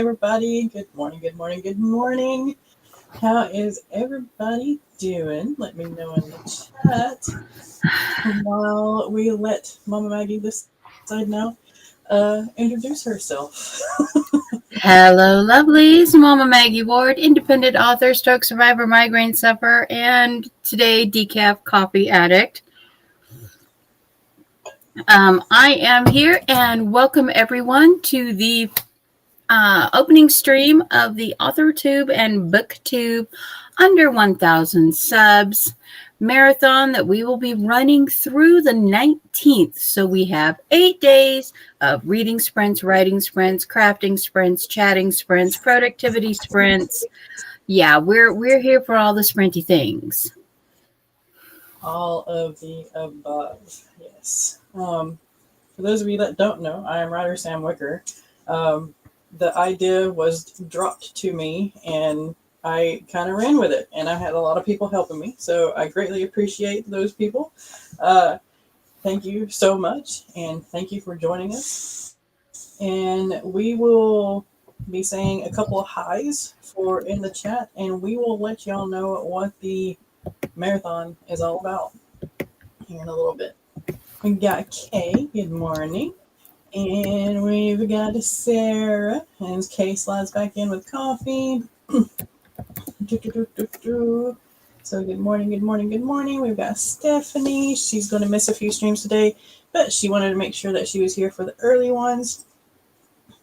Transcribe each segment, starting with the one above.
everybody. Good morning, good morning, good morning. How is everybody doing? Let me know in the chat while we let Mama Maggie this side now introduce herself. Hello, lovelies. Mama Maggie Ward, independent author, stroke survivor, migraine sufferer, and today decaf coffee addict. I am here and welcome everyone to the opening stream of the Authortube and Booktube under 1,000 subs marathon that we will be running through the 19th. So we have 8 days of reading sprints, writing sprints, crafting sprints, chatting sprints, productivity sprints. Yeah, we're here for all the sprinty things. All of the above, yes. For those of you that don't know, I am writer Sam Wicker. The idea was dropped to me and I kind of ran with it, and I had a lot of people helping me, so I greatly appreciate those people. Thank you so much, and thank you for joining us. And we will be saying a couple of highs for in the chat, and we will let y'all know what the marathon is all about here in a little bit. We got Kay, good morning. And we've got Sarah, and as Kay slides back in with coffee. So good morning, good morning, good morning. We've got Stephanie. She's going to miss a few streams today, but she wanted to make sure that she was here for the early ones.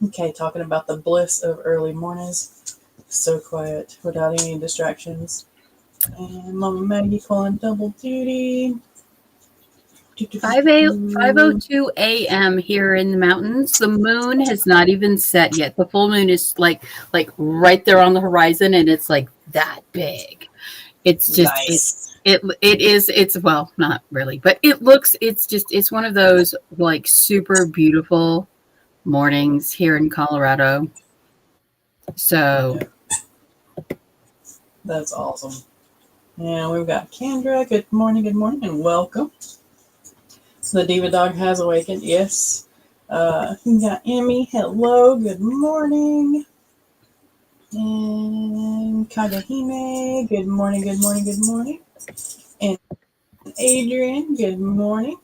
Okay, talking about the bliss of early mornings. So quiet, without any distractions. And Mama Maggie calling double duty. 5:02 a.m. here in the mountains. The moon has not even set yet. The full moon is like right there on the horizon, and it's like that big. It's just nice. It's well, not really, but it's one of those like super beautiful mornings here in Colorado. So that's awesome. And we've got Kendra. Good morning, and welcome. The Diva Dog has awakened, yes. We got Emmy, hello, good morning. And Kagahime, good morning, good morning, good morning. And Adrian, good morning.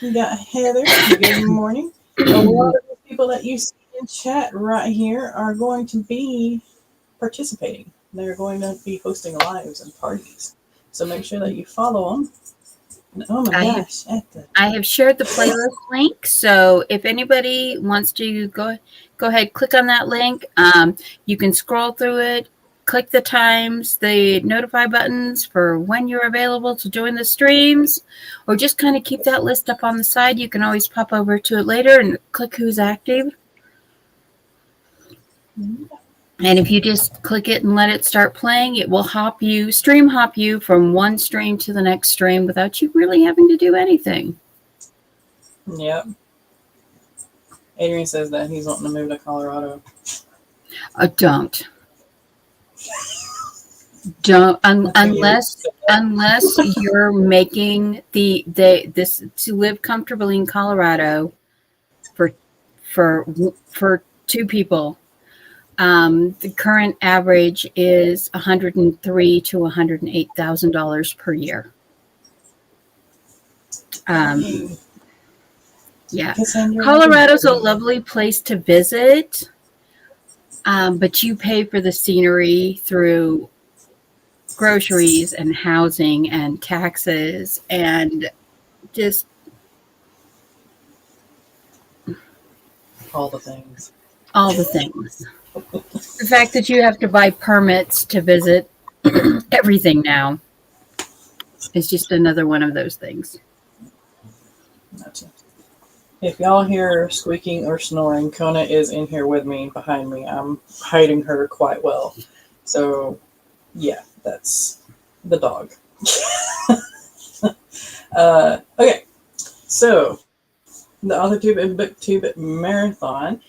We got Heather, good morning. A lot of the people that you see in chat right here are going to be participating. They're going to be hosting lives and parties. So make sure that you follow them. Oh my gosh. I have shared the playlist link, so if anybody wants to go ahead, click on that link. You can scroll through it, click the times, the notify buttons for when you're available to join the streams, or just kind of keep that list up on the side. You can always pop over to it later and click who's active. And if you just click it and let it start playing, it will stream hop you from one stream to the next stream without you really having to do anything. Yep. Adrian says that he's wanting to move to Colorado. Don't unless you're making this to live comfortably in Colorado for two people. The current average is $103,000 to $108,000 per year. Yeah, Colorado's a lovely place to visit, but you pay for the scenery through groceries and housing and taxes and just all the things. The fact that you have to buy permits to visit everything now is just another one of those things. Gotcha. If y'all hear squeaking or snoring, Kona is in here with me, behind me. I'm hiding her quite well. So, yeah, that's the dog. Okay, so the Authortube and Booktube marathon.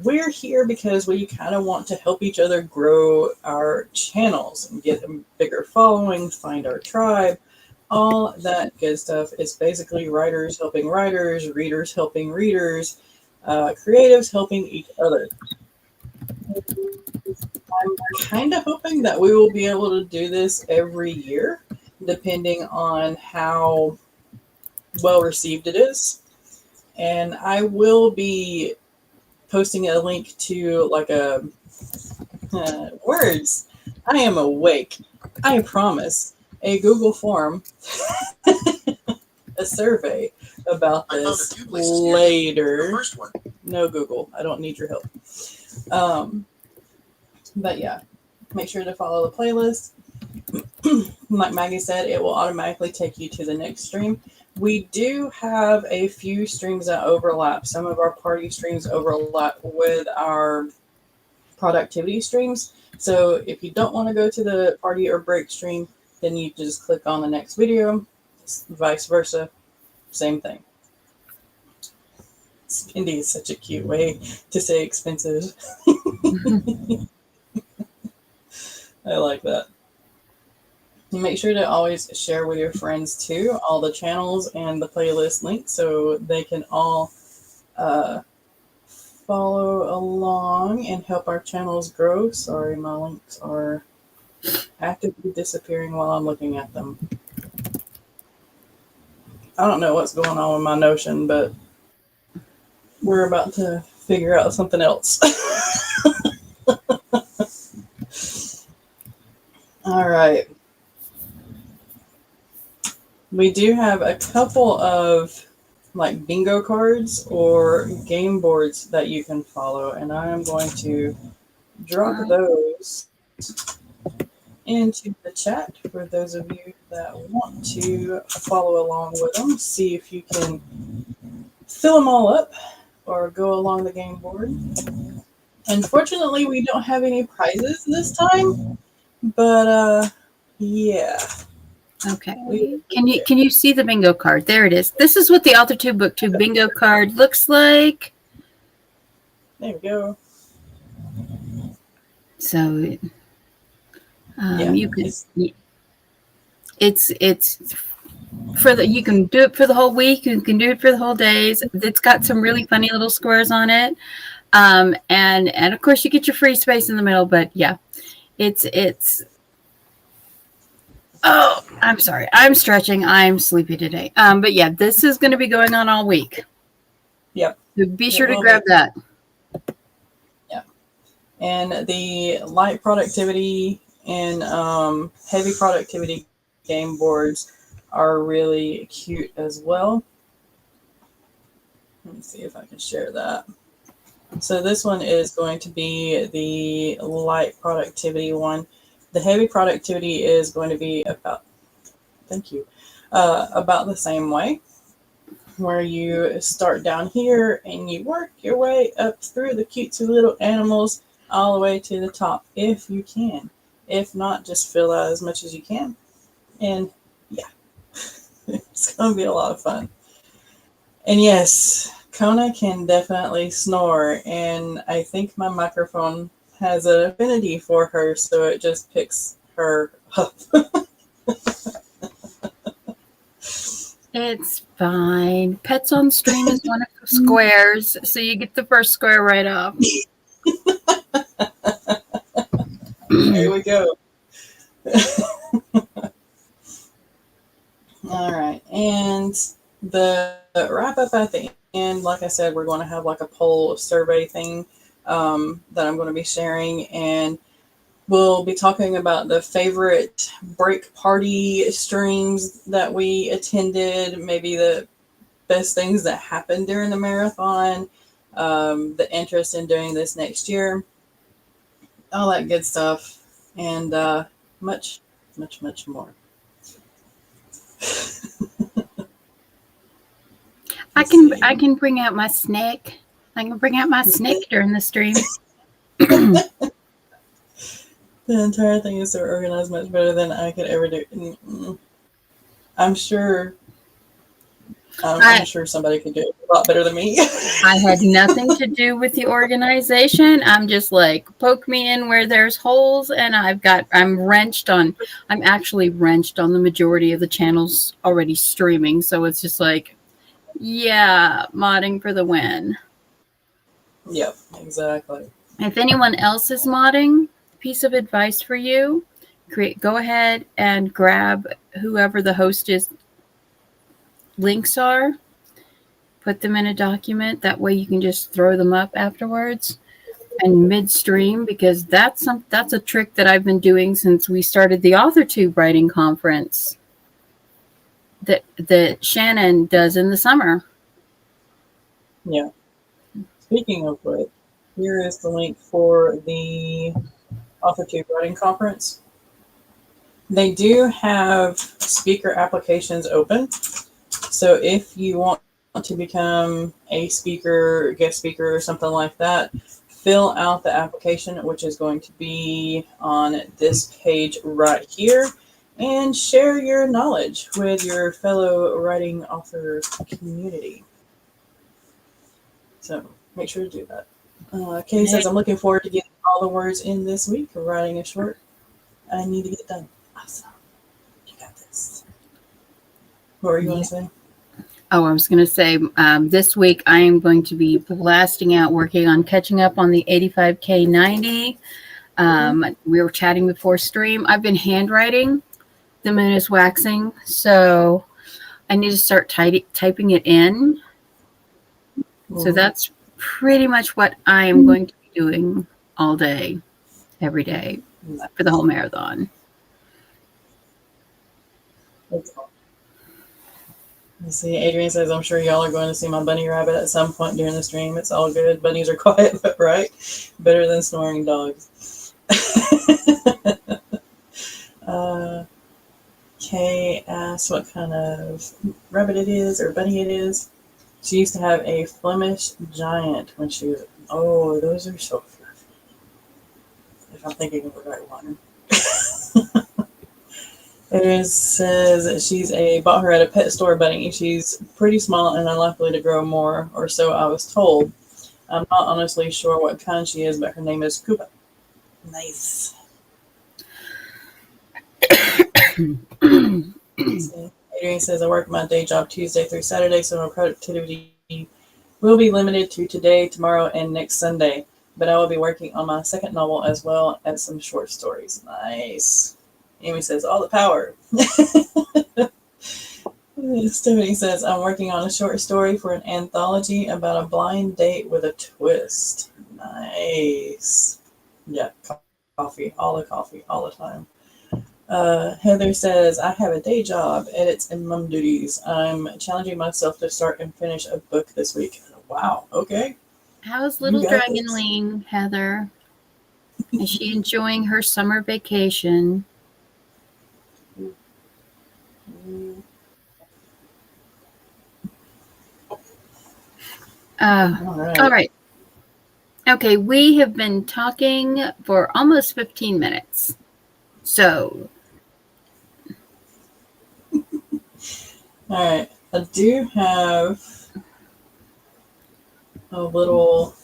We're here because we kind of want to help each other grow our channels and get a bigger following, find our tribe, all that good stuff. It's basically writers helping writers, readers helping readers, creatives helping each other. I'm kind of hoping that we will be able to do this every year, depending on how well received it is. And I will be posting a link to like a words. I am awake. I promise. A Google form, a survey about this later. The first one. No, Google. I don't need your help. But yeah, make sure to follow the playlist. Like Maggie said, it will automatically take you to the next stream. We do have a few streams that overlap. Some of our party streams overlap with our productivity streams. So if you don't want to go to the party or break stream, then you just click on the next video, vice versa, same thing. Spendy is such a cute way to say expensive. I like that. Make sure to always share with your friends too, all the channels and the playlist links, so they can all follow along and help our channels grow. Sorry, my links are actively disappearing while I'm looking at them. I don't know what's going on with my Notion, but we're about to figure out something else. All right. We do have a couple of like bingo cards or game boards that you can follow, and I am going to drop those into the chat for those of you that want to follow along with them. See if you can fill them all up or go along the game board. Unfortunately, we don't have any prizes this time, but yeah. Okay. Can you see the bingo card? There it is. This is what the Authortube BookTube bingo card looks like. There we go. So you can it's for the, you can do it for the whole week, you can do it for the whole days. It's got some really funny little squares on it. And of course you get your free space in the middle, but yeah. It's oh, I'm sorry. I'm stretching. I'm sleepy today. But yeah, this is going to be going on all week. Yep. So be sure to grab that. Yeah. And the light productivity and heavy productivity game boards are really cute as well. Let me see if I can share that. So this one is going to be the light productivity one. The heavy productivity is going to be about, about the same way, where you start down here and you work your way up through the cutesy little animals all the way to the top, if you can. If not, just fill out as much as you can. And yeah, it's going to be a lot of fun. And yes, Kona can definitely snore, and I think my microphone has an affinity for her, so it just picks her up. It's fine. Pets on Stream is one of the squares, so you get the first square right off. There we go. All right, and the wrap up at the end, like I said, we're going to have like a poll survey thing that I'm going to be sharing, and we'll be talking about the favorite break party streams that we attended, maybe the best things that happened during the marathon, the interest in doing this next year, all that good stuff, and much, much, much more. I can bring out my snack. I can bring out my snack during the stream. The entire thing is so organized, much better than I could ever do. I'm sure somebody could do it a lot better than me. I had nothing to do with the organization. I'm just like, poke me in where there's holes, and I'm actually wrenched on the majority of the channels already streaming. So it's just like, yeah, modding for the win. Yep, exactly. If anyone else is modding piece of advice for you. Go ahead and grab whoever the host is links are, put them in a document. That way you can just throw them up afterwards and midstream, because that's a trick that I've been doing since we started the Authortube writing conference that Shannon does in the summer. Yeah. Speaking of which, here is the link for the Authortube writing conference. They do have speaker applications open. So if you want to become a speaker, guest speaker, or something like that, fill out the application, which is going to be on this page right here, and share your knowledge with your fellow writing author community. So make sure to do that. Kay says, I'm looking forward to getting all the words in this week, writing a short I need to get done. Awesome. You got this. What were you going to say? Oh, I was going to say, this week I am going to be blasting out, working on catching up on the 85K 90. We were chatting before stream. I've been handwriting. The moon is waxing, so I need to start typing it in. So that's pretty much what I am going to be doing all day, every day, for the whole marathon. Let's see, Adrian says, I'm sure y'all are going to see my bunny rabbit at some point during the stream. It's all good. Bunnies are quiet, but right? Better than snoring dogs. Kay asks what kind of rabbit it is, or bunny it is. She used to have a Flemish giant when she was... Oh, those are so fluffy. If I'm thinking of the right one. It says that she's bought her at a pet store bunny. She's pretty small and unlikely to grow more, or so I was told. I'm not honestly sure what kind she is, but her name is Koopa. Nice. Adrian says, I work my day job Tuesday through Saturday, so my productivity will be limited to today, tomorrow, and next Sunday. But I will be working on my second novel as well as some short stories. Nice. Amy says, all the power. Stephanie says, I'm working on a short story for an anthology about a blind date with a twist. Nice. Yeah, coffee, all the time. Heather says, I have a day job, edits, and mom duties. I'm challenging myself to start and finish a book this week. Wow, okay. How's little Dragonling, Heather? Is she enjoying her summer vacation? All right. Okay, we have been talking for almost 15 minutes. So. All right. I do have a little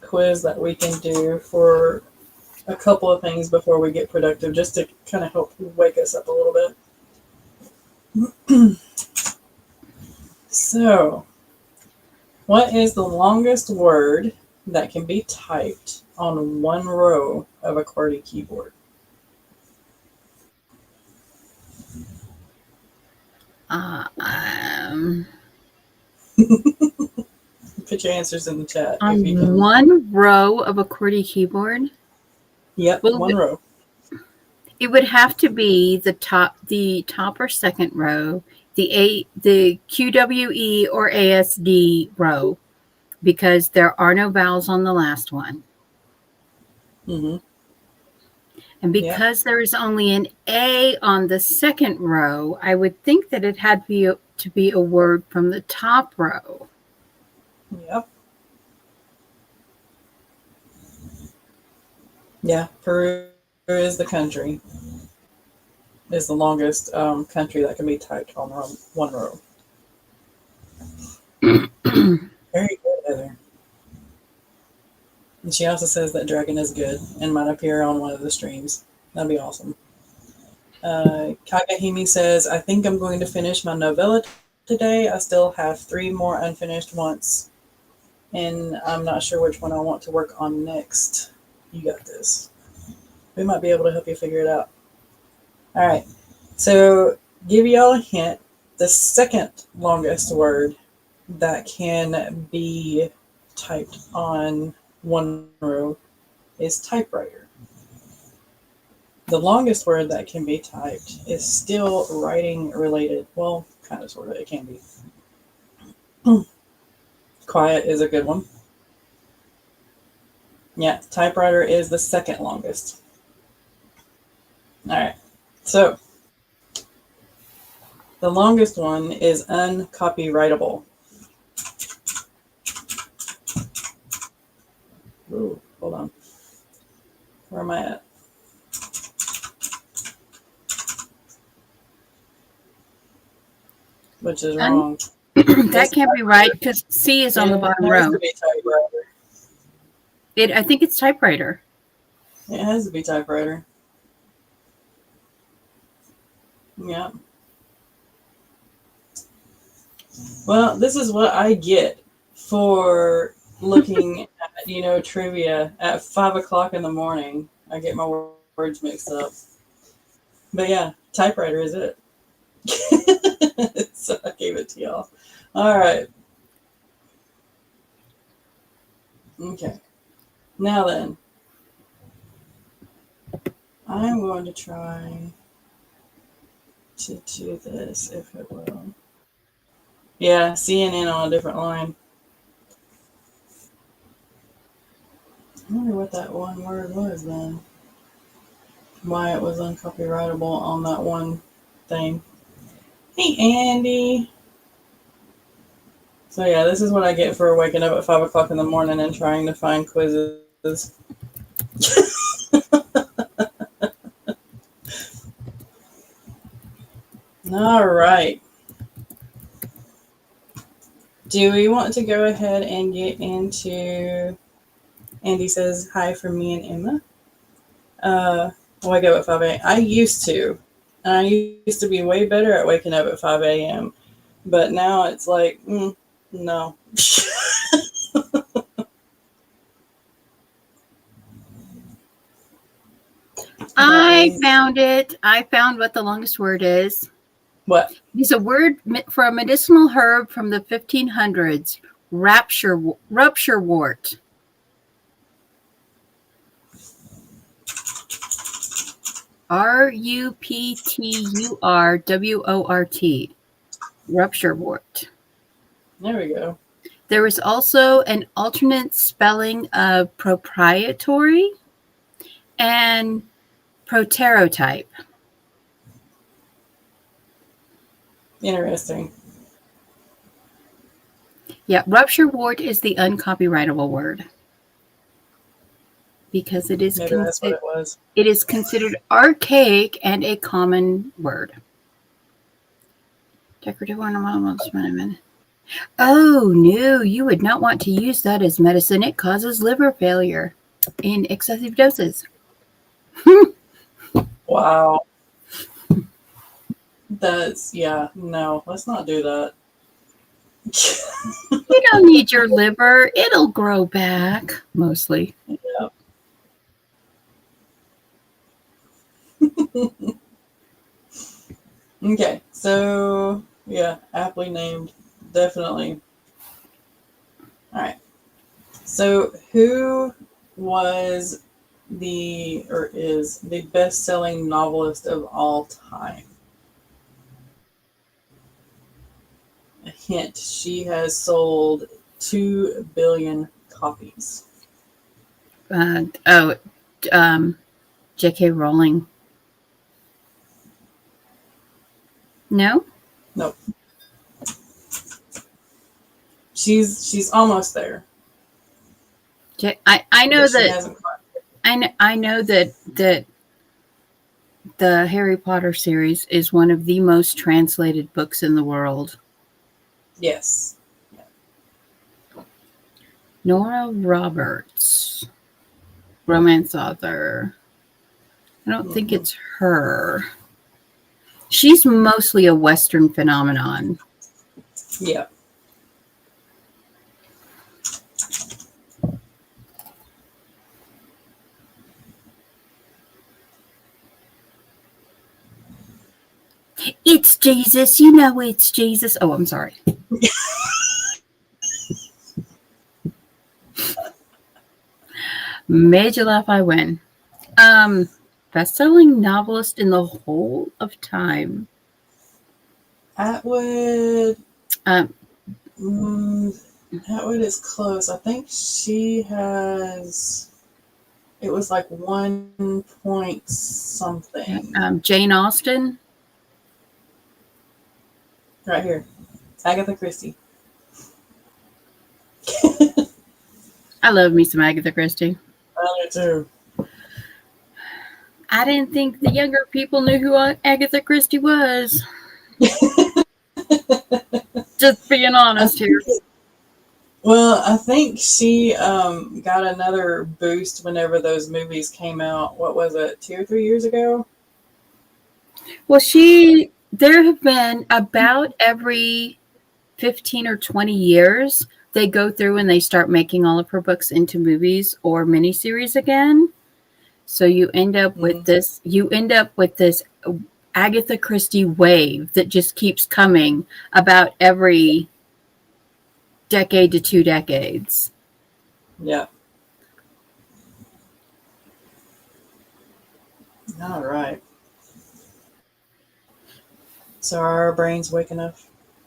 quiz that we can do for a couple of things before we get productive, just to kind of help wake us up a little bit. So, what is the longest word that can be typed on one row of a QWERTY keyboard? Put your answers in the chat. On one row of a QWERTY keyboard? Yep, one row. It would have to be the top or second row, the QWE or ASD row, because there are no vowels on the last one. Mm-hmm. And because there is only an A on the second row, I would think that it had to be a word from the top row. Yep. Yeah, Peru is the country. Is the longest country that can be typed on one row. Very good, Heather. And she also says that dragon is good and might appear on one of the streams. That'd be awesome. Kagahimi says, I think I'm going to finish my novella today. I still have 3 more unfinished ones, and I'm not sure which one I want to work on next. You got this. We might be able to help you figure it out. All right. So, give y'all a hint. The second longest word that can be typed on one row is typewriter. The longest word that can be typed is still writing related. Well, kind of, sort of. It can be. Quiet is a good one. Yeah, typewriter is the second longest. All right. So, the longest one is uncopyrightable. Ooh, hold on. Where am I at? Which is wrong. That can't be right because C is on the bottom row. It has to be typewriter. I think it's typewriter. It has to be typewriter. Yeah. Well, this is what I get for looking at, trivia at 5 o'clock in the morning. I get my words mixed up. But yeah, typewriter is it. So I gave it to y'all. All right. Okay. Now then, I'm going to try to do this if it will. Yeah, CNN on a different line. I wonder what that one word was then. Why it was uncopyrightable on that one thing. Hey, Andy. So yeah, this is what I get for waking up at 5 o'clock in the morning and trying to find quizzes. All right. Do we want to go ahead and get into... Andy says, hi from me and Emma. Wake up at 5 a.m. I used to. And I used to be way better at waking up at 5 a.m. But now it's like, no. I found it. I found what the longest word is. What? It's a word for a medicinal herb from the 1500s. Rupture wort. Rupturwort. Rupture wort. There we go. There is also an alternate spelling of proprietary and proterotype. Interesting. Yeah, rupture wort is the uncopyrightable word because it is Maybe that's what it was. It is considered archaic and a common word. Decorative ornamental. Oh no, you would not want to use that as medicine. It causes liver failure in excessive doses. Wow. No, let's not do that. You don't need your liver. It'll grow back, mostly. Yeah. Okay, so, yeah, aptly named. Definitely. All right. So, who was is the best-selling novelist of all time? A hint, she has sold 2 billion copies. J.K. Rowling. No? Nope. She's almost there. I know that. I know that the Harry Potter series is one of the most translated books in the world. Yes. Yeah. Nora Roberts, romance author. I don't think it's her. She's mostly a Western phenomenon. Yeah. it's Jesus. You know it's Jesus. Oh, I'm sorry. Made you laugh, I win. Best-selling novelist in the whole of time. Atwood. Um, Atwood is close. I think she has. It was like 1 point something. Jane Austen. Right here. Agatha Christie. I love me some Agatha Christie. I do too. I didn't think the younger people knew who Agatha Christie was. Just being honest here. Well, I think she got another boost whenever those movies came out. What was it, 2 or 3 years ago? Well, there have been about every 15 or 20 years, they go through and they start making all of her books into movies or miniseries again. So you end up with this. You end up with this Agatha Christie wave that just keeps coming about every decade to 2 decades. Yeah. All right. So are our brains waking up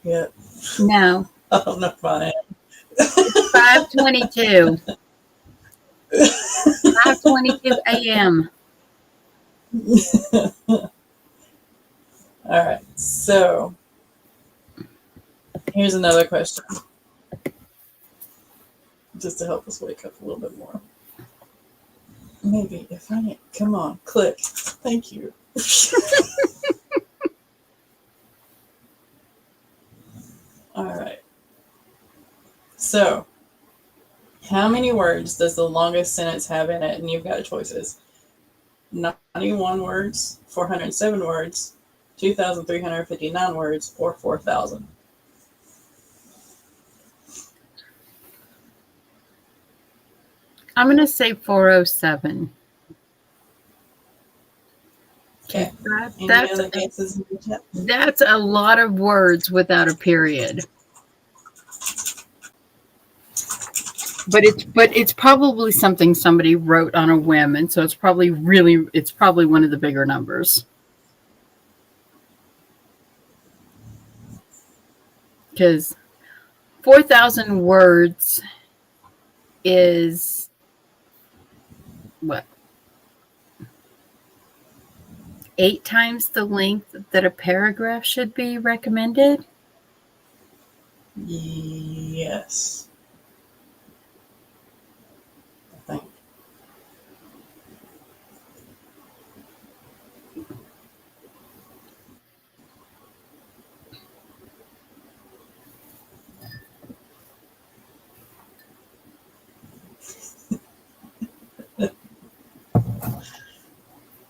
yet? No. I don't know if I am. It's 5:22. 5:22 a.m. All right. So here's another question. Just to help us wake up a little bit more. Maybe if I can, come on, click. Thank you. All right. So, how many words does the longest sentence have in it? And you've got choices. 91 words, 407 words, 2,359 words, or 4,000. I'm going to say 407. Okay. That's a lot of words without a period. But it's probably something somebody wrote on a whim, and so it's probably one of the bigger numbers. Because 4,000 words is what? 8 times the length that a paragraph should be recommended? Yes. I think.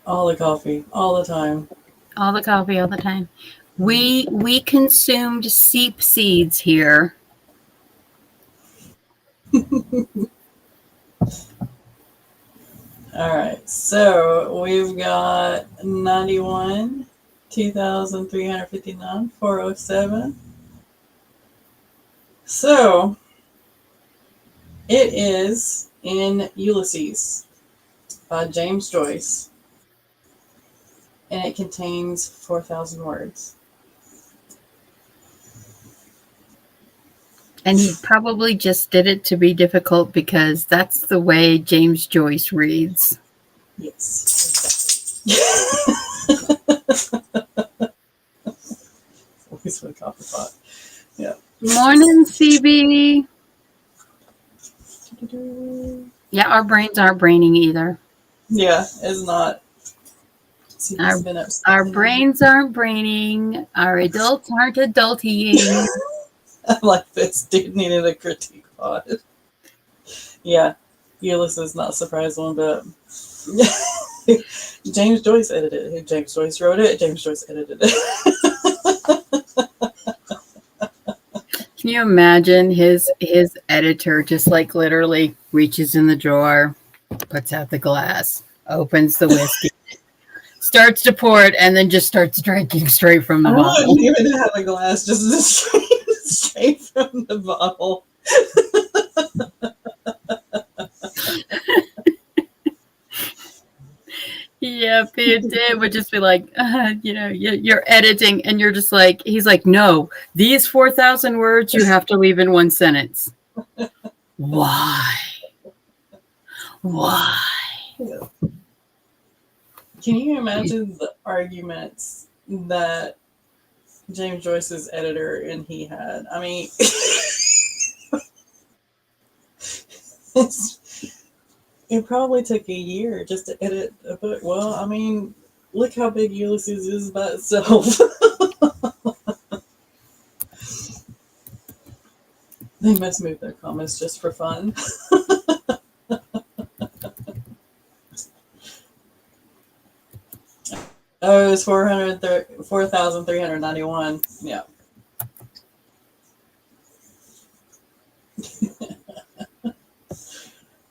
All the coffee, all the time. All the coffee, all the time. We consumed seep seeds here. All right, so we've got 91, 2,359, 407. So it is in Ulysses by James Joyce, and it contains 4,000 words. And he probably just did it to be difficult because that's the way James Joyce reads. Yes, exactly. Always with a coffee pot. Yeah. Morning, CB. Yeah, our brains aren't braining either. Yeah, it's not. Our brains aren't braining. Our adults aren't adulting. I like this. Dude needed a critique pod. Yeah, Ulysses, not surprised one bit. James Joyce edited it. James Joyce wrote it. James Joyce edited it. Can you imagine his editor just like literally reaches in the drawer, puts out the glass, opens the whiskey, starts to pour it, and then just starts drinking straight from the I bottle. wouldn't even have a glass, just straight from the bottle. Yep, it would just be like, you're editing, and you're just like, he's like, no, these 4,000 words you have to leave in one sentence. Why? Why? Can you imagine the arguments that James Joyce's editor and he had? I mean, it probably took a year just to edit a book. Well, I mean, look how big Ulysses is by itself. They must move their commas just for fun. Oh, it was 4,391. Yeah.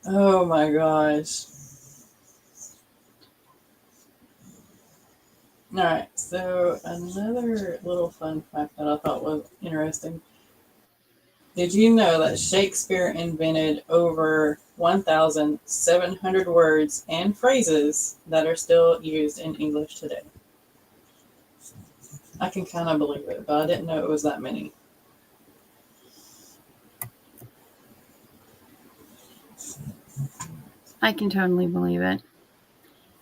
Oh my gosh. All right, so another little fun fact that I thought was interesting. Did you know that Shakespeare invented over 1,700 words and phrases that are still used in English today? I can kind of believe it, but I didn't know it was that many. I can totally believe it.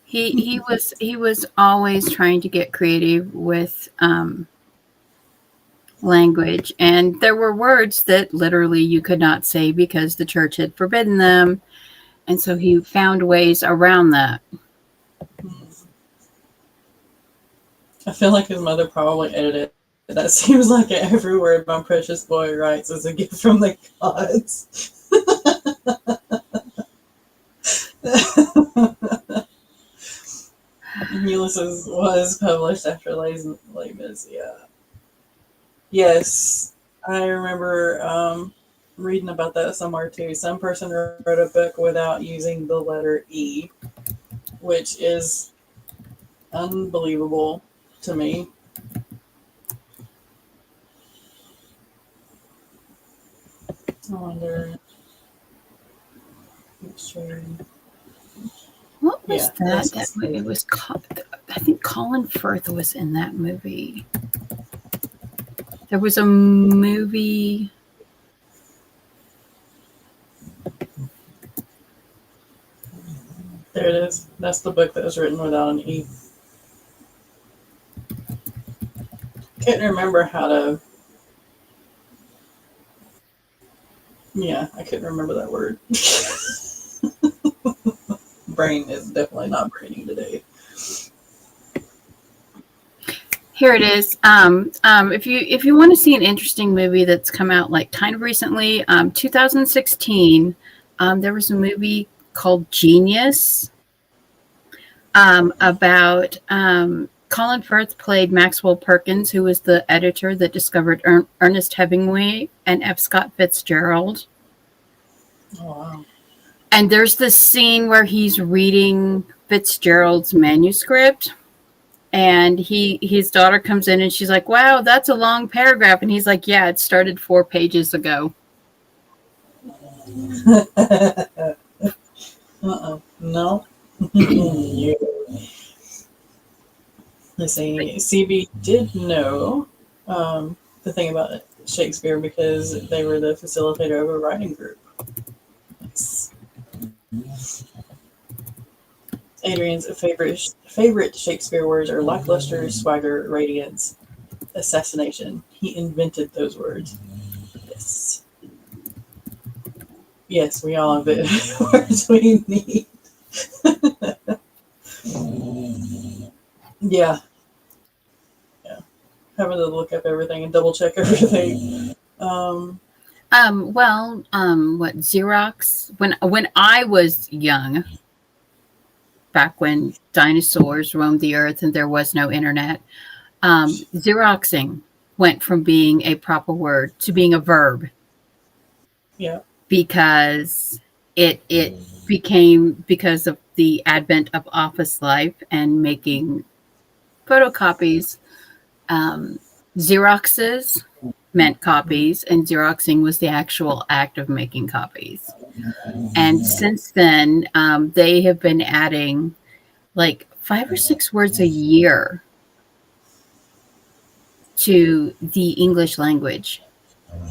He was always trying to get creative with language, and there were words that literally you could not say because the church had forbidden them, and so he found ways around that. I feel like his mother probably edited it. That seems like every word my precious boy writes is a gift from the gods. Ulysses was published after Les Mis. Yeah. Yes, I remember reading about that somewhere too. Some person wrote a book without using the letter E, which is unbelievable to me. I wonder. What was that? That movie was. I think Colin Firth was in that movie. There was a movie. There it is. That's the book that was written without an E. Couldn't remember how to. Yeah, I couldn't remember that word. Brain is definitely not braining today. Here it is. If you want to see an interesting movie that's come out like kind of recently, 2016, there was a movie called Genius about Colin Firth played Maxwell Perkins, who was the editor that discovered Ernest Hemingway and F. Scott Fitzgerald. Oh, wow. And there's this scene where he's reading Fitzgerald's manuscript. And his daughter comes in and she's like, wow, that's a long paragraph. And he's like, yeah, it started 4 pages ago. No. Let's see. CB did know the thing about Shakespeare because they were the facilitator of a writing group. Yes. Adrian's favorite Shakespeare words are lackluster, swagger, radiance, assassination. He invented those words. Yes. Yes, we all have the words we need. Yeah. Having to look up everything and double check everything. What Xerox? When I was young, back when dinosaurs roamed the earth and there was no internet, Xeroxing went from being a proper word to being a verb. Yeah. Because it became because of the advent of office life and making photocopies, Xeroxes meant copies, and Xeroxing was the actual act of making copies. And since then, they have been adding like 5 or 6 words a year to the English language,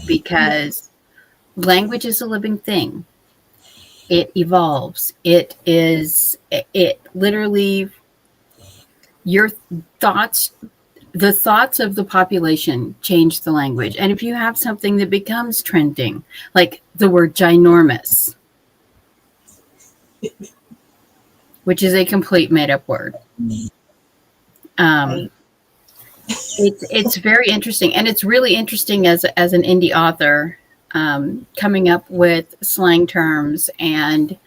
because language is a living thing. It evolves. It literally, your thoughts, the thoughts of the population change the language. And if you have something that becomes trending, like the word ginormous, which is a complete made up word. It's very interesting. And it's really interesting as an indie author, coming up with slang terms and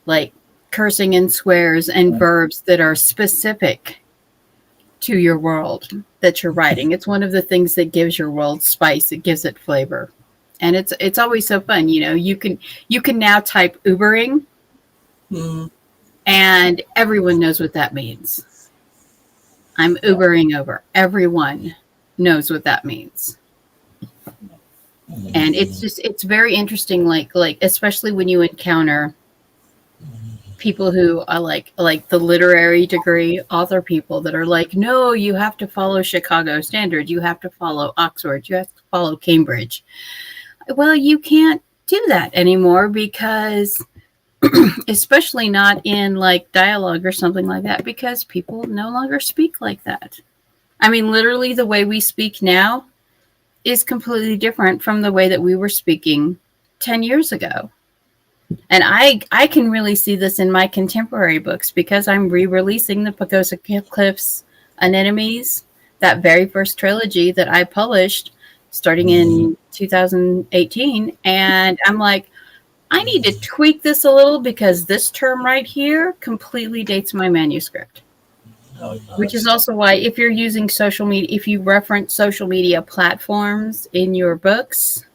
like cursing and swears and verbs that are specific to your world that you're writing. It's one of the things that gives your world spice. It gives it flavor. And it's always so fun. You know, you can now type Ubering and everyone knows what that means. I'm Ubering over. Everyone knows what that means. And it's very interesting, like especially when you encounter people who are like the literary degree author people that are like, no, you have to follow Chicago standards, you have to follow Oxford, you have to follow Cambridge. Well, you can't do that anymore, because especially not in like dialogue or something like that, because people no longer speak like that. I mean, literally the way we speak now is completely different from the way that we were speaking 10 years ago. And I can really see this in my contemporary books, because I'm re-releasing the Pagosa Cliffs Anemones, that very first trilogy that I published starting in 2018. And I'm like, I need to tweak this a little, because this term right here completely dates my manuscript. Which is also why, if you're using social media, if you reference social media platforms in your books,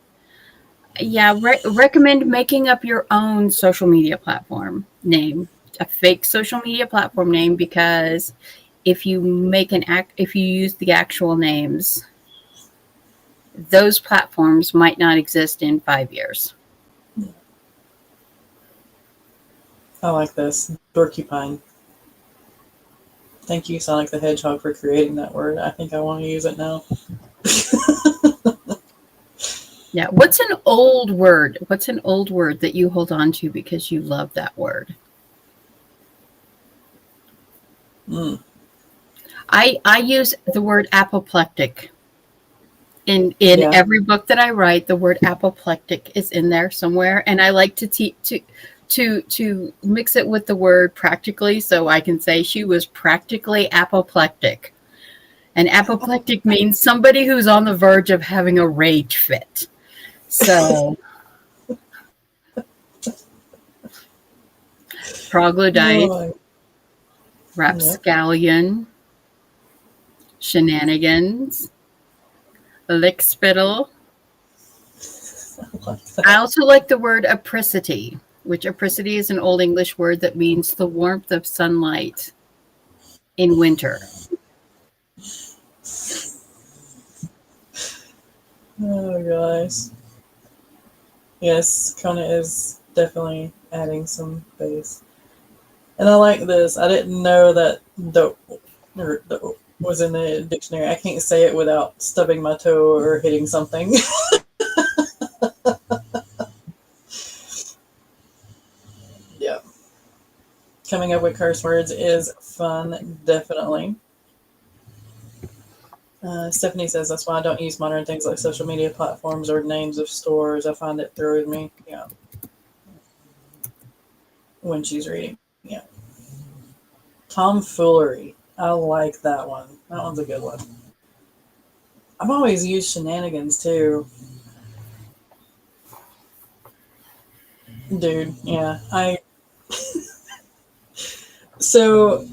recommend making up your own social media platform name, a fake social media platform name, because if you use the actual names, those platforms might not exist in 5 years. I like this. Dorcupine. Thank you, Sonic the Hedgehog, for creating that word. I think I want to use it now. Yeah. What's an old word? What's an old word that you hold on to because you love that word? I use the word apoplectic. In every book that I write, the word apoplectic is in there somewhere, and I like to mix it with the word practically, so I can say she was practically apoplectic. And apoplectic means somebody who's on the verge of having a rage fit. So troglodyte, rapscallion, shenanigans, lickspittle. I also like the word apricity, which apricity is an Old English word that means the warmth of sunlight in winter. Oh, guys. Yes, Kona is definitely adding some bass. And I like this. I didn't know that dope was in the dictionary. I can't say it without stubbing my toe or hitting something. Yeah. Coming up with curse words is fun, definitely. Stephanie says that's why I don't use modern things like social media platforms or names of stores. I find it throws me. Yeah. When she's reading. Yeah. Tomfoolery. I like that one. That one's a good one. I've always used shenanigans too. Dude, yeah. So,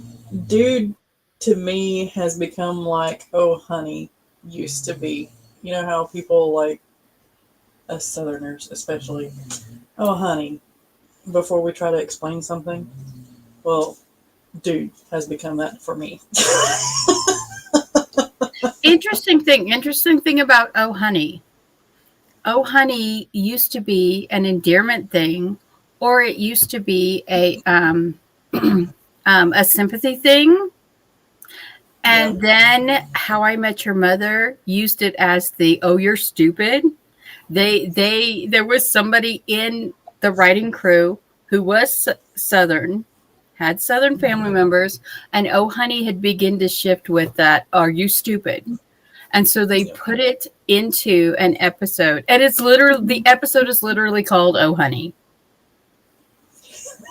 dude to me has become like, oh, honey, used to be. You know how people like, us Southerners especially, oh, honey, before we try to explain something. Well, dude has become that for me. Interesting thing about oh honey. Oh honey used to be an endearment thing, or it used to be a sympathy thing. And then How I Met Your Mother used it as the "oh you're stupid." There was somebody in the writing crew who was Southern, had Southern family members, and oh honey had begun to shift with that "are you stupid?" And so they put it into an episode, and the episode is literally called "Oh Honey."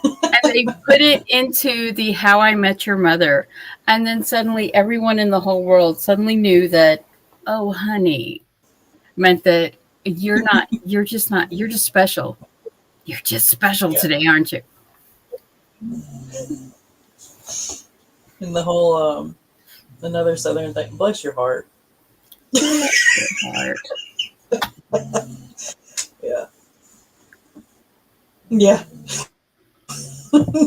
And they put it into the How I Met Your Mother. And then suddenly everyone in the whole world suddenly knew that, oh, honey, meant that you're just special. You're just special today, aren't you? And the whole, another Southern thing, bless your heart. Bless your heart. Yeah. Yeah.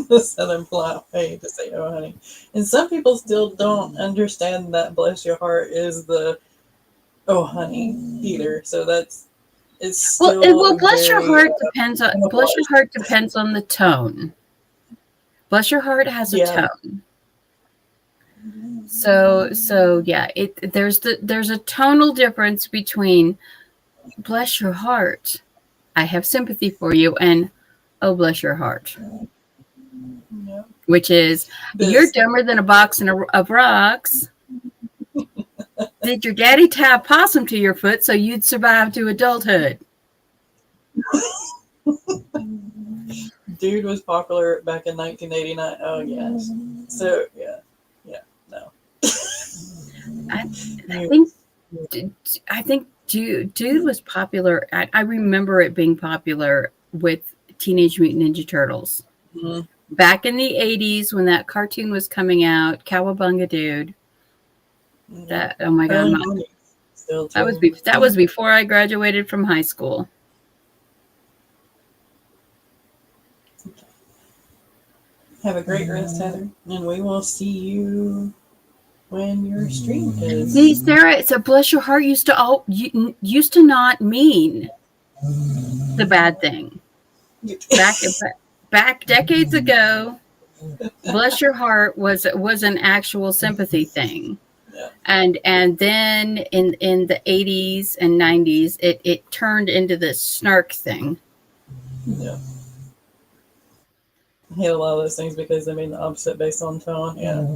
The Southern polite way to say "oh honey," and some people still don't understand that "bless your heart" is the "oh honey" either. So it's still well. Bless your heart depends on the tone. Bless your heart has a tone. So yeah, there's a tonal difference between "bless your heart, I have sympathy for you," and "oh bless your heart." Yeah. Which is, you're dumber than a box of rocks. Did your daddy tie a possum to your foot so you'd survive to adulthood? Dude was popular back in 1989. Oh, yes. So, yeah. No. I think Dude was popular. I remember it being popular with Teenage Mutant Ninja Turtles. Mm-hmm. Back in the 80s when that cartoon was coming out, Cowabunga Dude. That, oh my God. That was before I graduated from high school. Have a great rest, Heather, and we will see you when your stream is. See, Sarah, so bless your heart used to not mean the bad thing. Back decades ago, bless your heart was an actual sympathy thing. Yeah. And then in the 80s and 90s, it turned into this snark thing. Yeah. I hate a lot of those things because they mean the opposite based on tone. Yeah.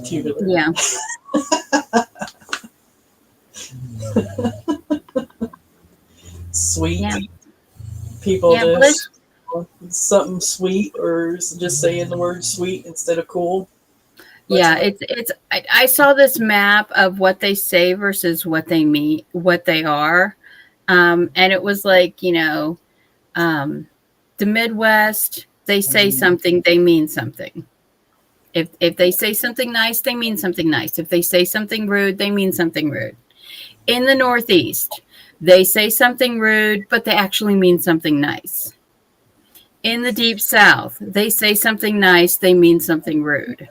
Tubular. Yeah. Sweet. Yeah. People just something sweet, or just saying the word sweet instead of cool. Yeah, I saw this map of what they say versus what they mean, what they are. And it was like, the Midwest, they say something, they mean something. If they say something nice, they mean something nice. If they say something rude, they mean something rude. In the Northeast, they say something rude, but they actually mean something nice. In the Deep South, they say something nice, they mean something rude.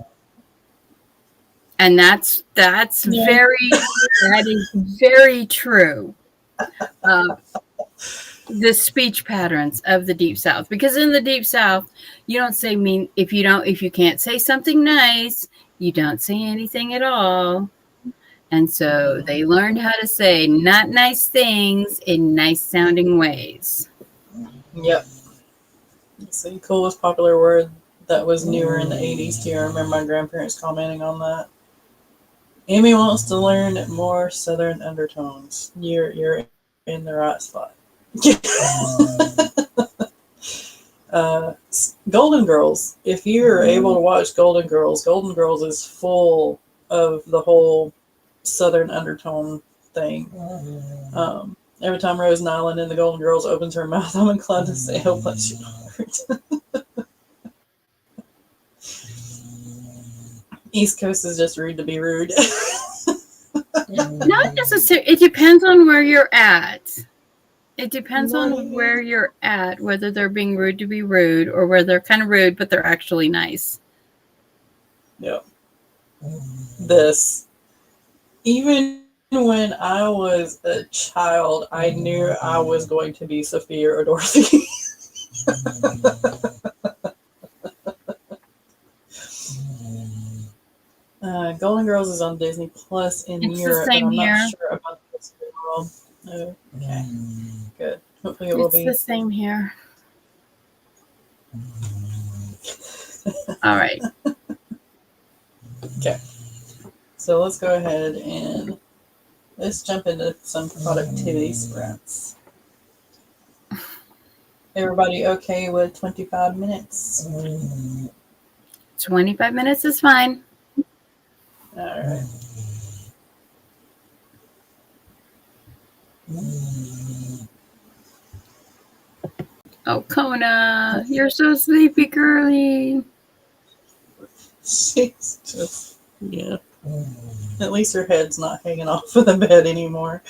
And that is very true. The speech patterns of the Deep South, because in the Deep South, you don't say mean if you can't say something nice, you don't say anything at all. And so they learned how to say not nice things in nice sounding ways. Yep. It's the coolest popular word that was newer in the 80s too. I remember my grandparents commenting on that. Amy wants to learn more Southern undertones. You're in the right spot. Golden Girls. If you're able to watch Golden Girls is full of the whole Southern undertone thing. Every time Rose Nyland in the Golden Girls opens her mouth, I'm inclined to say, "Oh, bless your heart." East Coast is just rude to be rude. Not necessarily. It depends on where you're at. It depends on where you're at, whether they're being rude to be rude or where they're kind of rude, but they're actually nice. Yep. This. Even when I was a child, I knew I was going to be Sophia or Dorothy. Golden Girls is on Disney Plus in It's the Europe, but same I'm not here. sure about the rest of the world. Okay, good. Hopefully it will It's be. the same here. All right. Okay, so let's go ahead and let's jump into some productivity sprints. Everybody okay with 25 minutes? 25 minutes is fine. All right. Oh, Kona, you're so sleepy, girly. She's just, yeah. At least her head's not hanging off of the bed anymore.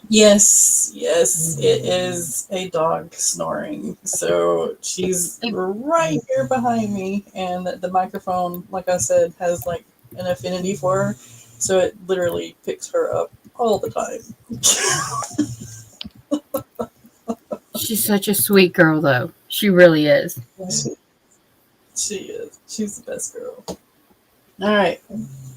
Yes, it is a dog snoring. So she's right here behind me, and the microphone, like I said, has like an affinity for her, so it literally picks her up all the time. She's such a sweet girl, though. She really is. She is. She's the best girl. All right.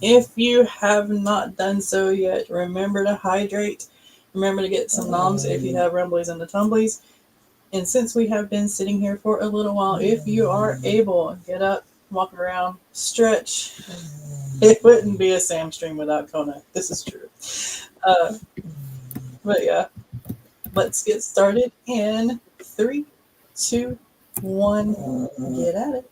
If you have not done so yet, remember to hydrate. Remember to get some noms if you have rumblies and the tumblies. And since we have been sitting here for a little while, if you are able, get up, walk around, stretch. It wouldn't be a Sam stream without Kona. This is true. But yeah, let's get started in 3, 2, 1. Get at it.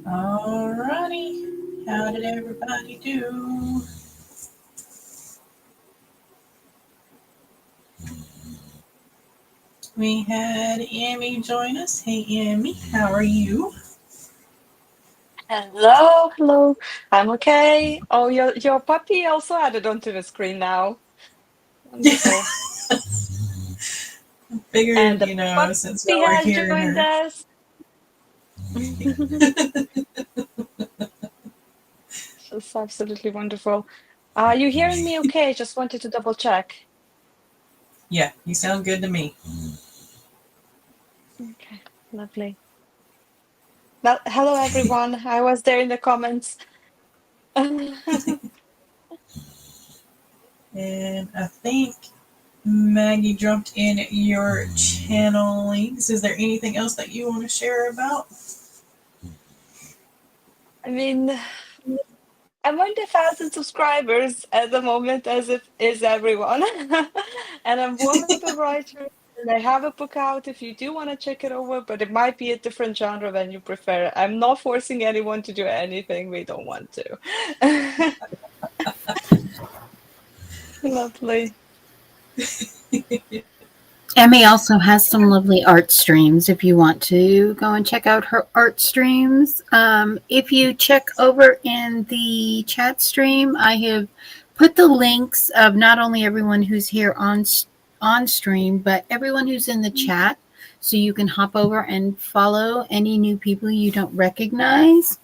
Alrighty. How did everybody do? We had Emmy join us. Hey, Emmy, how are you? Hello, hello. I'm okay. Oh, your puppy also added onto the screen now. Wonderful. And Figured, the since puppy y'all were has hearing joined her. us. It's absolutely wonderful. Are you hearing me okay? Just wanted to double check. Yeah, you sound good to me. Okay, lovely. Well, hello everyone. I was there in the comments. And I think Maggie dropped in your channel links. Is there anything else that you want to share about? I mean, I'm on 1,000 subscribers at the moment, as if is everyone. And I'm one of the writers, and I have a book out if you do want to check it over, but it might be a different genre than you prefer. I'm not forcing anyone to do anything we don't want to. Lovely. Emmy also has some lovely art streams if you want to go and check out her art streams. If you check over in the chat stream, I have put the links of not only everyone who's here on stream, but everyone who's in the chat. So you can hop over and follow any new people you don't recognize.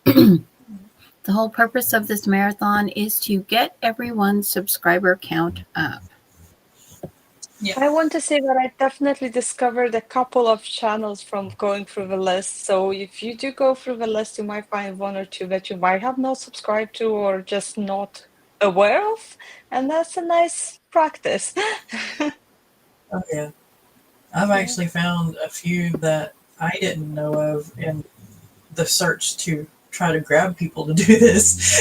The whole purpose of this marathon is to get everyone's subscriber count up. Yeah. I want to say that I definitely discovered a couple of channels from going through the list. So if you do go through the list, you might find one or two that you might have not subscribed to or just not aware of. And that's a nice practice. Oh, yeah. I've Yeah. actually found a few that I didn't know of in the search to try to grab people to do this.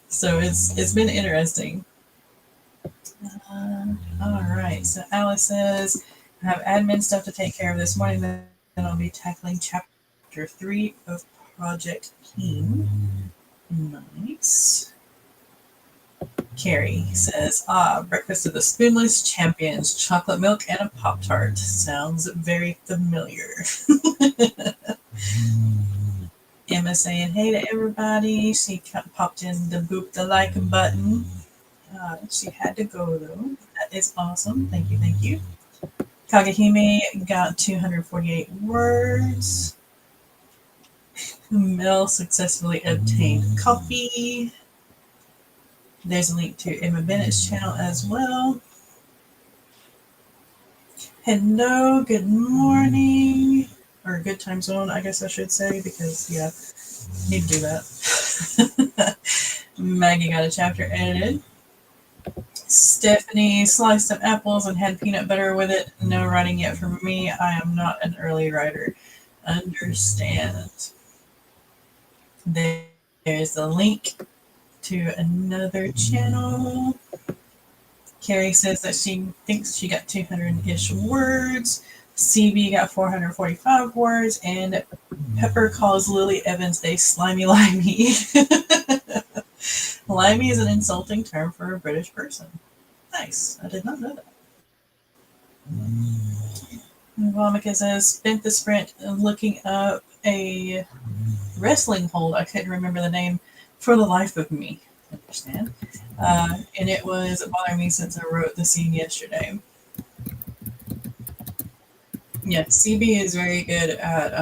So it's been interesting. All right. So Alice says, I have admin stuff to take care of this morning. Then I'll be tackling chapter 3 of Project King. Nice. Carrie says, breakfast of the Spoonless Champions, chocolate milk and a Pop Tart. Sounds very familiar. Emma saying, hey to everybody. She popped in the boop the like button. She had to go though. That is awesome. Thank you, thank you. Kagehime got 248 words. Mel successfully obtained coffee. There's a link to Emma Bennett's channel as well. Hello, good morning. Or good time zone, I guess I should say, because, yeah, need to do that. Maggie got a chapter edited. Stephanie sliced some apples and had peanut butter with it. No writing yet for me. I am not an early writer. Understand. There's a link to another channel. Carrie says that she thinks she got 200-ish words. CB got 445 words. And Pepper calls Lily Evans a slimy limey. Limey is an insulting term for a British person. Nice. I did not know that. Vomika says, spent the sprint looking up a wrestling hold. I couldn't remember the name for the life of me. Understand? And it was bothering me since I wrote the scene yesterday. Yeah, CB is very good at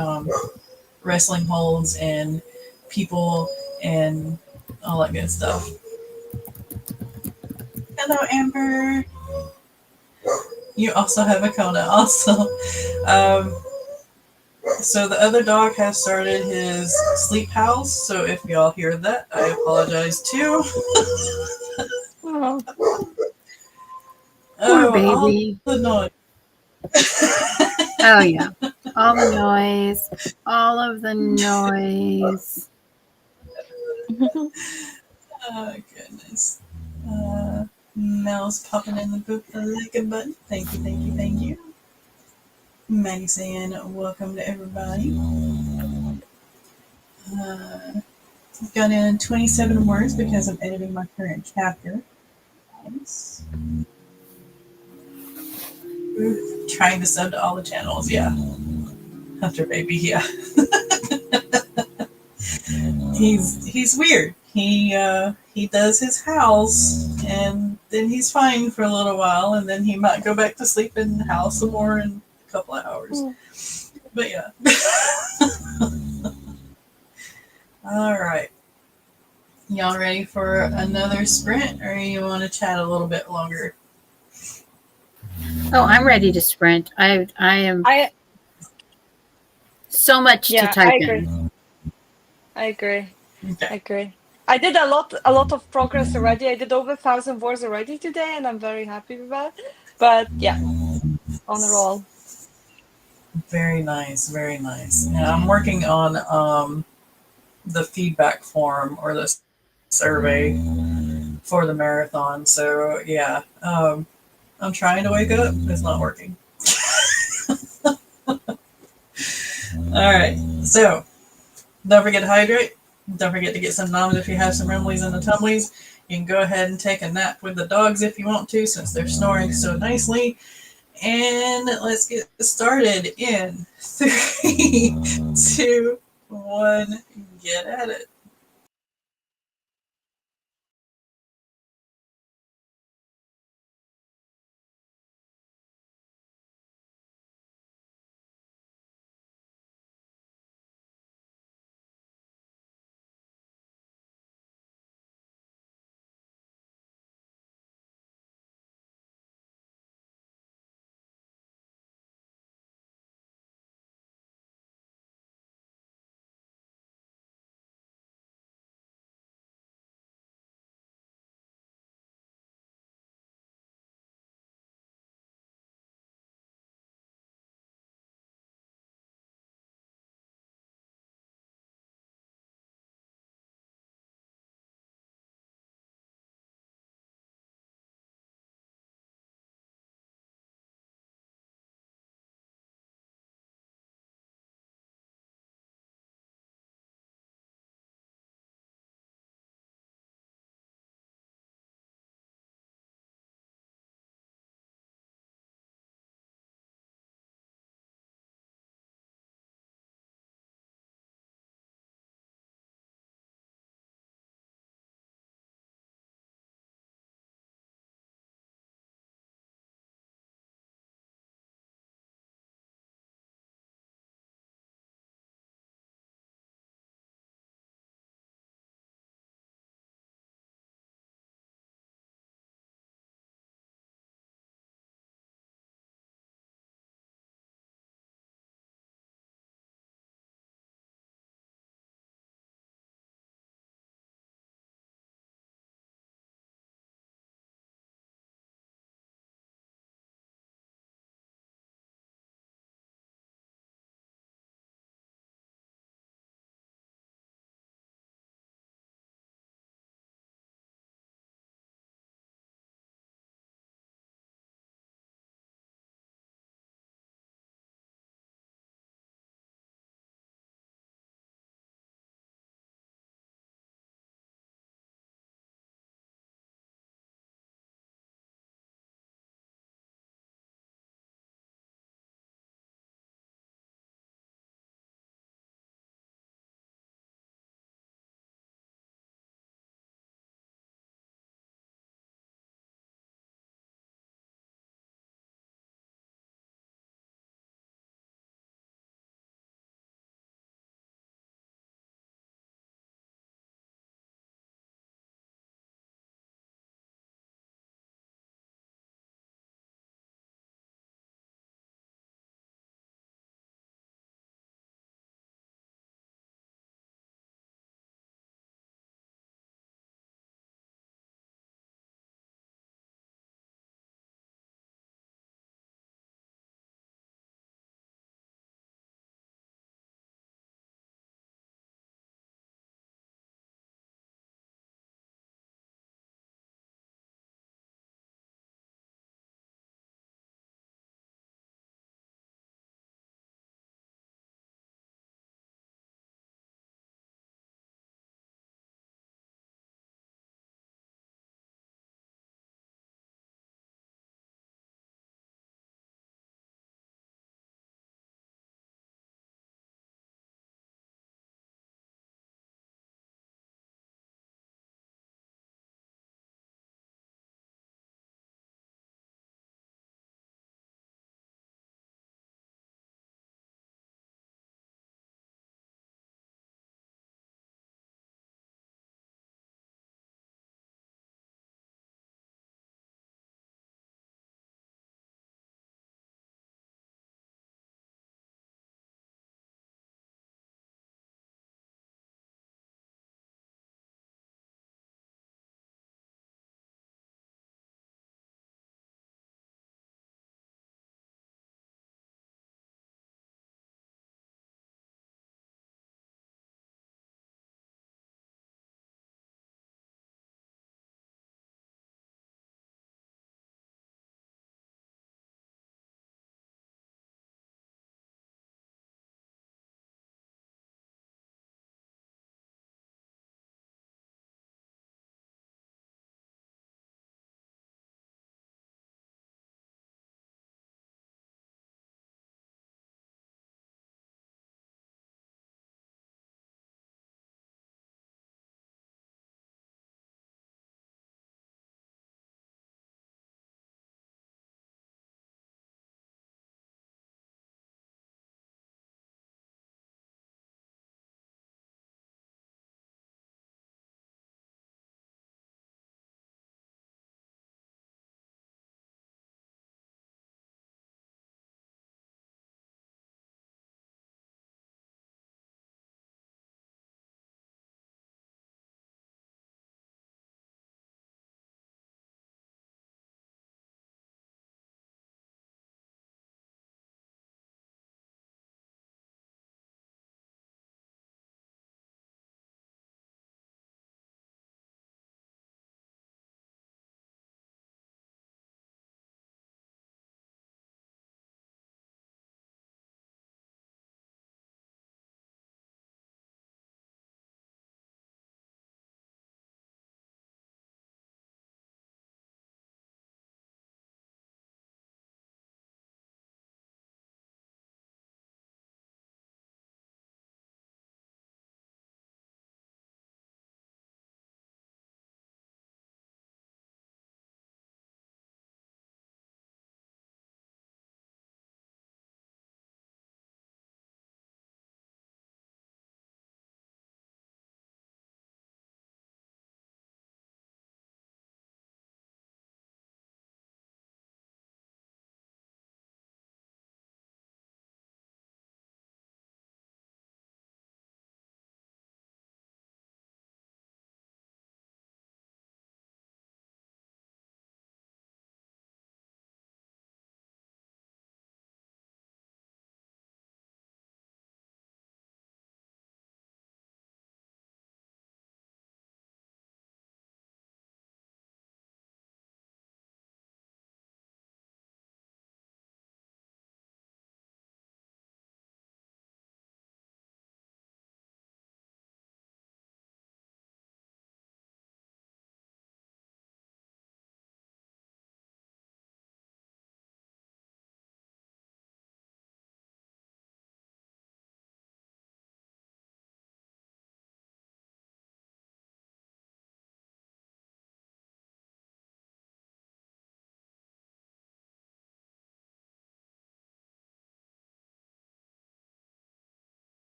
wrestling holds and people and all that good stuff. Hello, Amber. You also have a Kona. Also, so the other dog has started his sleep house. So if y'all hear that, I apologize too. Oh. Poor All baby. the noise. Oh, yeah. All the noise. All of the noise. Oh, goodness. Mel's popping in the book the like button. Thank you, thank you, thank you. Maggie saying, welcome to everybody. I've got in 27 words because I'm editing my current chapter. Nice. Trying to sub to all the channels, yeah. Hunter baby, yeah. he's weird. He does his howls and then he's fine for a little while and then he might go back to sleep and howl some more in a couple of hours. But yeah. All right. Y'all ready for another sprint or you want to chat a little bit longer? Oh, I'm ready to sprint. I am so much to type in. I agree. Okay. I agree. I did a lot of progress already. I did over 1,000 words already today, and I'm very happy with that. But yeah, on a roll. Very nice, very nice. And I'm working on the feedback form or the survey for the marathon. So yeah, I'm trying to wake up. It's not working. All right. So don't forget to hydrate. Don't forget to get some noms if you have some rumblies and the tumblies. You can go ahead and take a nap with the dogs if you want to, since they're snoring so nicely. And let's get started in 3, 2, 1. Get at it.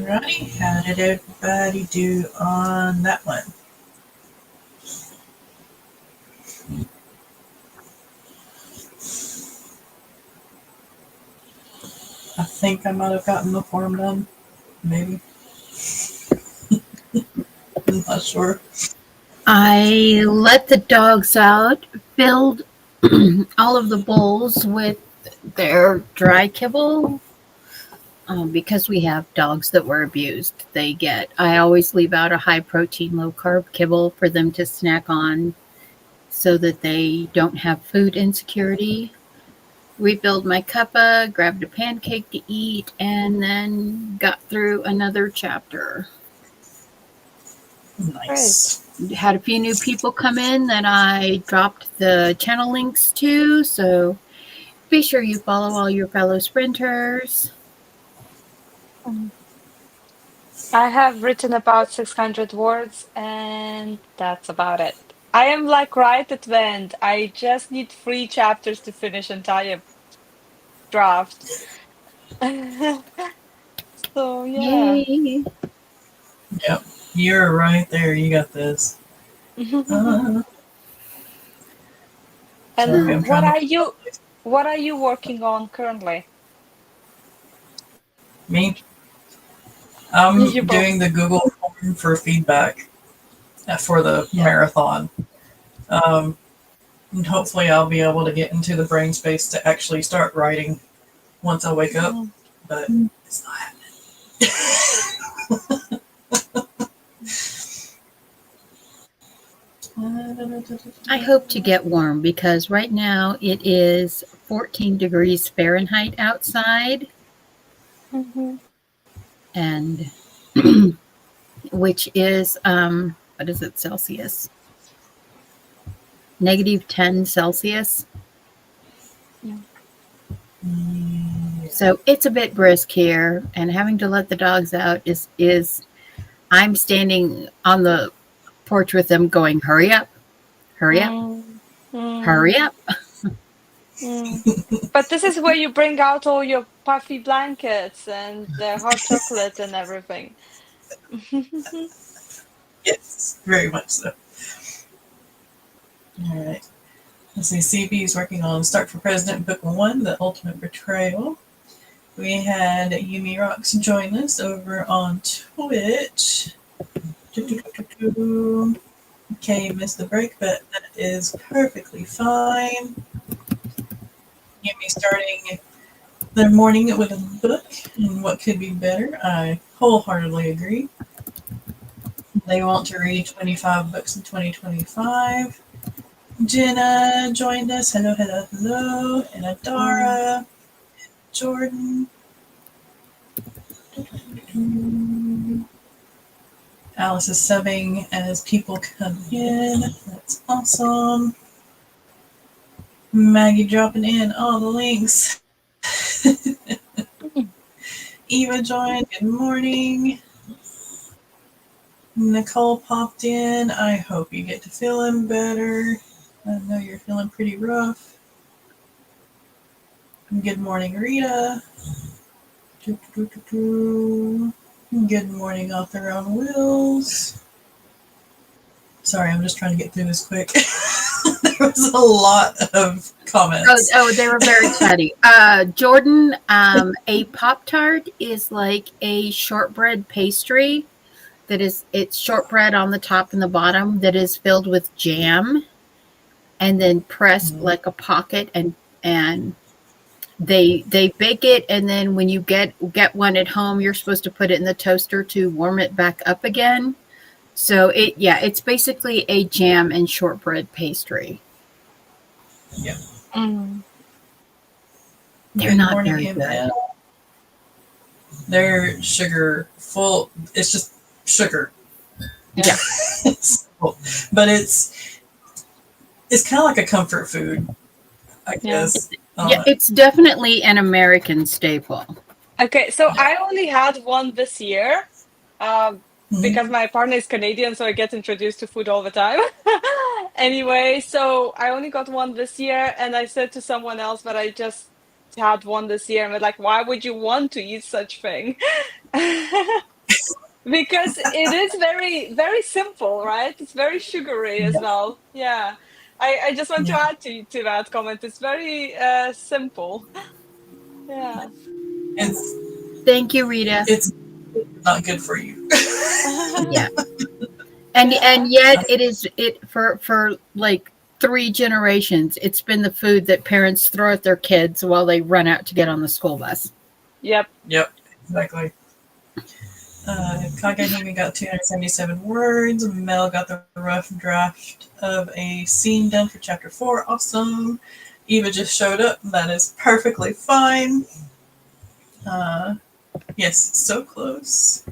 Alrighty, how did everybody do on that one? I think I might have gotten the form done. Maybe. I'm not sure. I let the dogs out, filled all of the bowls with their dry kibble. Because we have dogs that were abused, I always leave out a high protein, low carb kibble for them to snack on so that they don't have food insecurity. Refilled my cuppa, grabbed a pancake to eat, and then got through another chapter. Nice. Had a few new people come in that I dropped the channel links to, so be sure you follow all your fellow sprinters. I have written about 600 words, and that's about it. I am like right at the end. I just need 3 chapters to finish entire draft. So yeah. Yay! Yep, you're right there. You got this. And Sorry, I'm what trying to. are you working on currently? Me? I'm You both. doing the Google form for feedback for the marathon. And hopefully I'll be able to get into the brain space to actually start writing once I wake up, but it's not happening. I hope to get warm because right now it is 14 degrees Fahrenheit outside. And which is, what is it, Celsius? -10 Celsius. So it's a bit brisk here, and having to let the dogs out is I'm standing on the porch with them going, hurry up, hurry up, hurry up. But this is where you bring out all your puffy blankets and the hot chocolate and everything. Yes, very much so. All right. Let's see. CB is working on Start for President Book 1, The Ultimate Betrayal. We had Yumi Rocks join us over on Twitch. Okay, missed the break, but that is perfectly fine. Yumi starting the morning with a book, and what could be better? I wholeheartedly agree. They want to read 25 books in 2025. Jenna joined us. Hello, hello, hello. And Adara. Jordan. Alice is subbing as people come in. That's awesome. Maggie dropping in all the links. Eva joined. Good morning. Nicole popped in. I hope you get to feeling better. I know you're feeling pretty rough. Good morning, Rita. Good morning, Author on Wheels. Sorry, I'm just trying to get through this quick. There was a lot of comments. Oh, they were very chatty. Jordan, a Pop-Tart is like a shortbread pastry it's shortbread on the top and the bottom that is filled with jam and then pressed like a pocket and they bake it, and then when you get one at home, you're supposed to put it in the toaster to warm it back up again. So it's basically a jam and shortbread pastry. Yeah. They're not very good. They're sugar full. It's just sugar. Yeah. But it's kind of like a comfort food, I guess. Yeah, it's definitely an American staple. Okay, so I only had one this year because my partner is Canadian, so I get introduced to food all the time. Anyway, so I only got one this year, and I said to someone else that I just had one this year, and they're like, why would you want to eat such thing? because it is very, very simple, right? It's very sugary as Yeah. well. Yeah. I just want to Yeah. add to that comment. It's very simple. Yeah. It's Thank you, Rita. it's not good for you. Yeah. And Yeah. yet it for like 3 generations, it's been the food that parents throw at their kids while they run out to get on the school bus. Yep. Yep, exactly. Kagan got 277 words. Mel got the rough draft of a scene done for chapter 4. Awesome. Eva just showed up. That is perfectly fine. Yes, so close.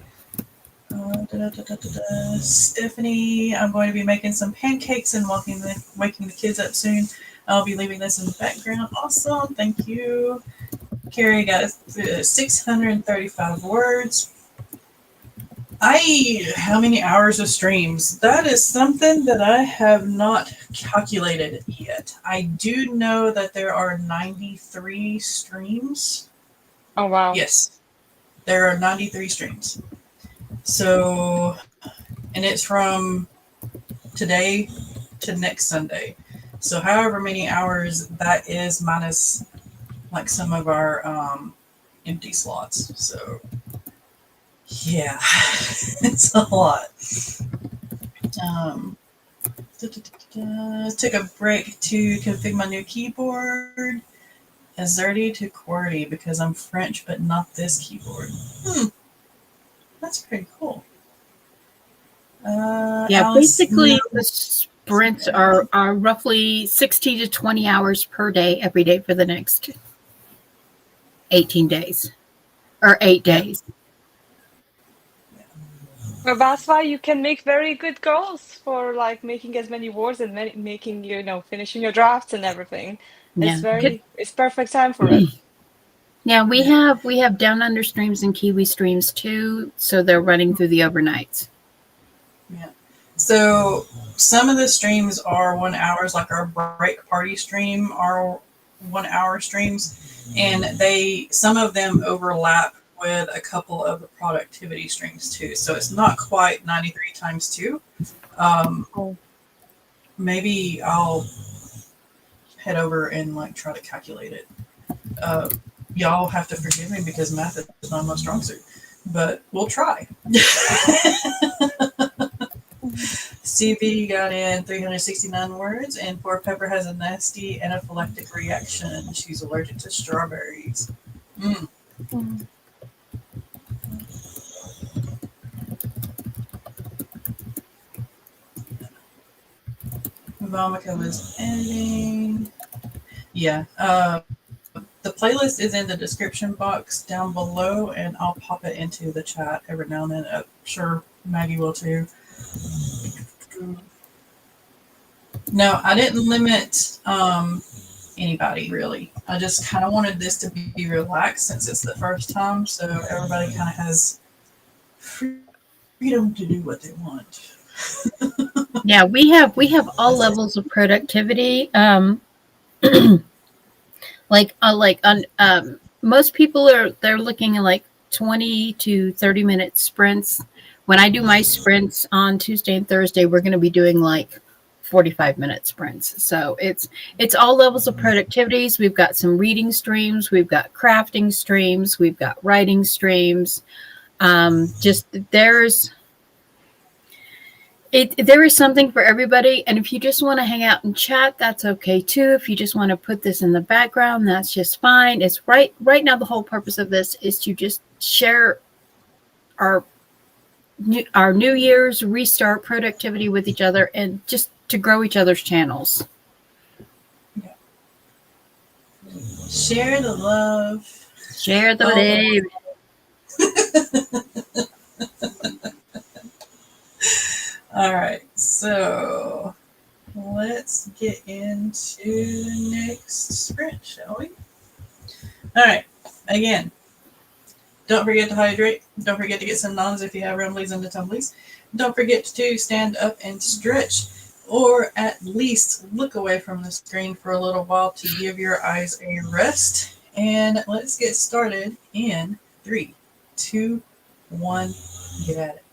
Stephanie, I'm going to be making some pancakes and waking the kids up soon. I'll be leaving this in the background. Awesome, thank you. Carrie got 635 words. How many hours of streams? That is something that I have not calculated yet. I do know that there are 93 streams. Oh, wow. Yes, there are 93 streams. So, and it's from today to next Sunday. So, however many hours that is, minus like some of our empty slots. So, yeah, it's a lot. Took a break to configure my new keyboard. Azerty to QWERTY because I'm French, but not this keyboard. That's pretty cool. Yeah, Alice, basically the sprints are roughly 60 to 20 hours per day, every day for the next 18 days or 8 days. Well, that's why you can make very good goals for like making as many words and making, finishing your drafts and everything. Yeah. It's perfect time for it. Yeah, we have Down Under streams and Kiwi streams too, so they're running through the overnights. Yeah. So some of the streams are 1 hour, like our break party stream are 1 hour streams, and some of them overlap with a couple of the productivity streams too. So it's not quite 93 times 2. Maybe I'll head over and like try to calculate it. Y'all have to forgive me because math is not my strong suit, but we'll try. CV got in 369 words, and poor Pepper has a nasty anaphylactic reaction. She's allergic to strawberries. Vomika was editing. Yeah. The playlist is in the description box down below, and I'll pop it into the chat every now and then. I'm sure Maggie will too. No, I didn't limit anybody really. I just kind of wanted this to be relaxed since it's the first time, so everybody kind of has freedom to do what they want. Yeah, we have all levels of productivity. Most people they're looking at like 20 to 30-minute sprints. When I do my sprints on Tuesday and Thursday, we're going to be doing like 45-minute sprints. So it's all levels of productivities. We've got some reading streams, we've got crafting streams, we've got writing streams. There is something for everybody, and if you just want to hang out and chat, that's okay too. If you just want to put this in the background, that's just fine. It's right now the whole purpose of this is to just share our New Year's restart productivity with each other and just to grow each other's channels. Yeah. Share the love. Share the love. All right, so let's get into the next sprint, shall we? All right, again, don't forget to hydrate. Don't forget to get some nuns if you have rumblies and the tumblies. Don't forget to stand up and stretch, or at least look away from the screen for a little while to give your eyes a rest. And let's get started in 3, 2, 1. You had it.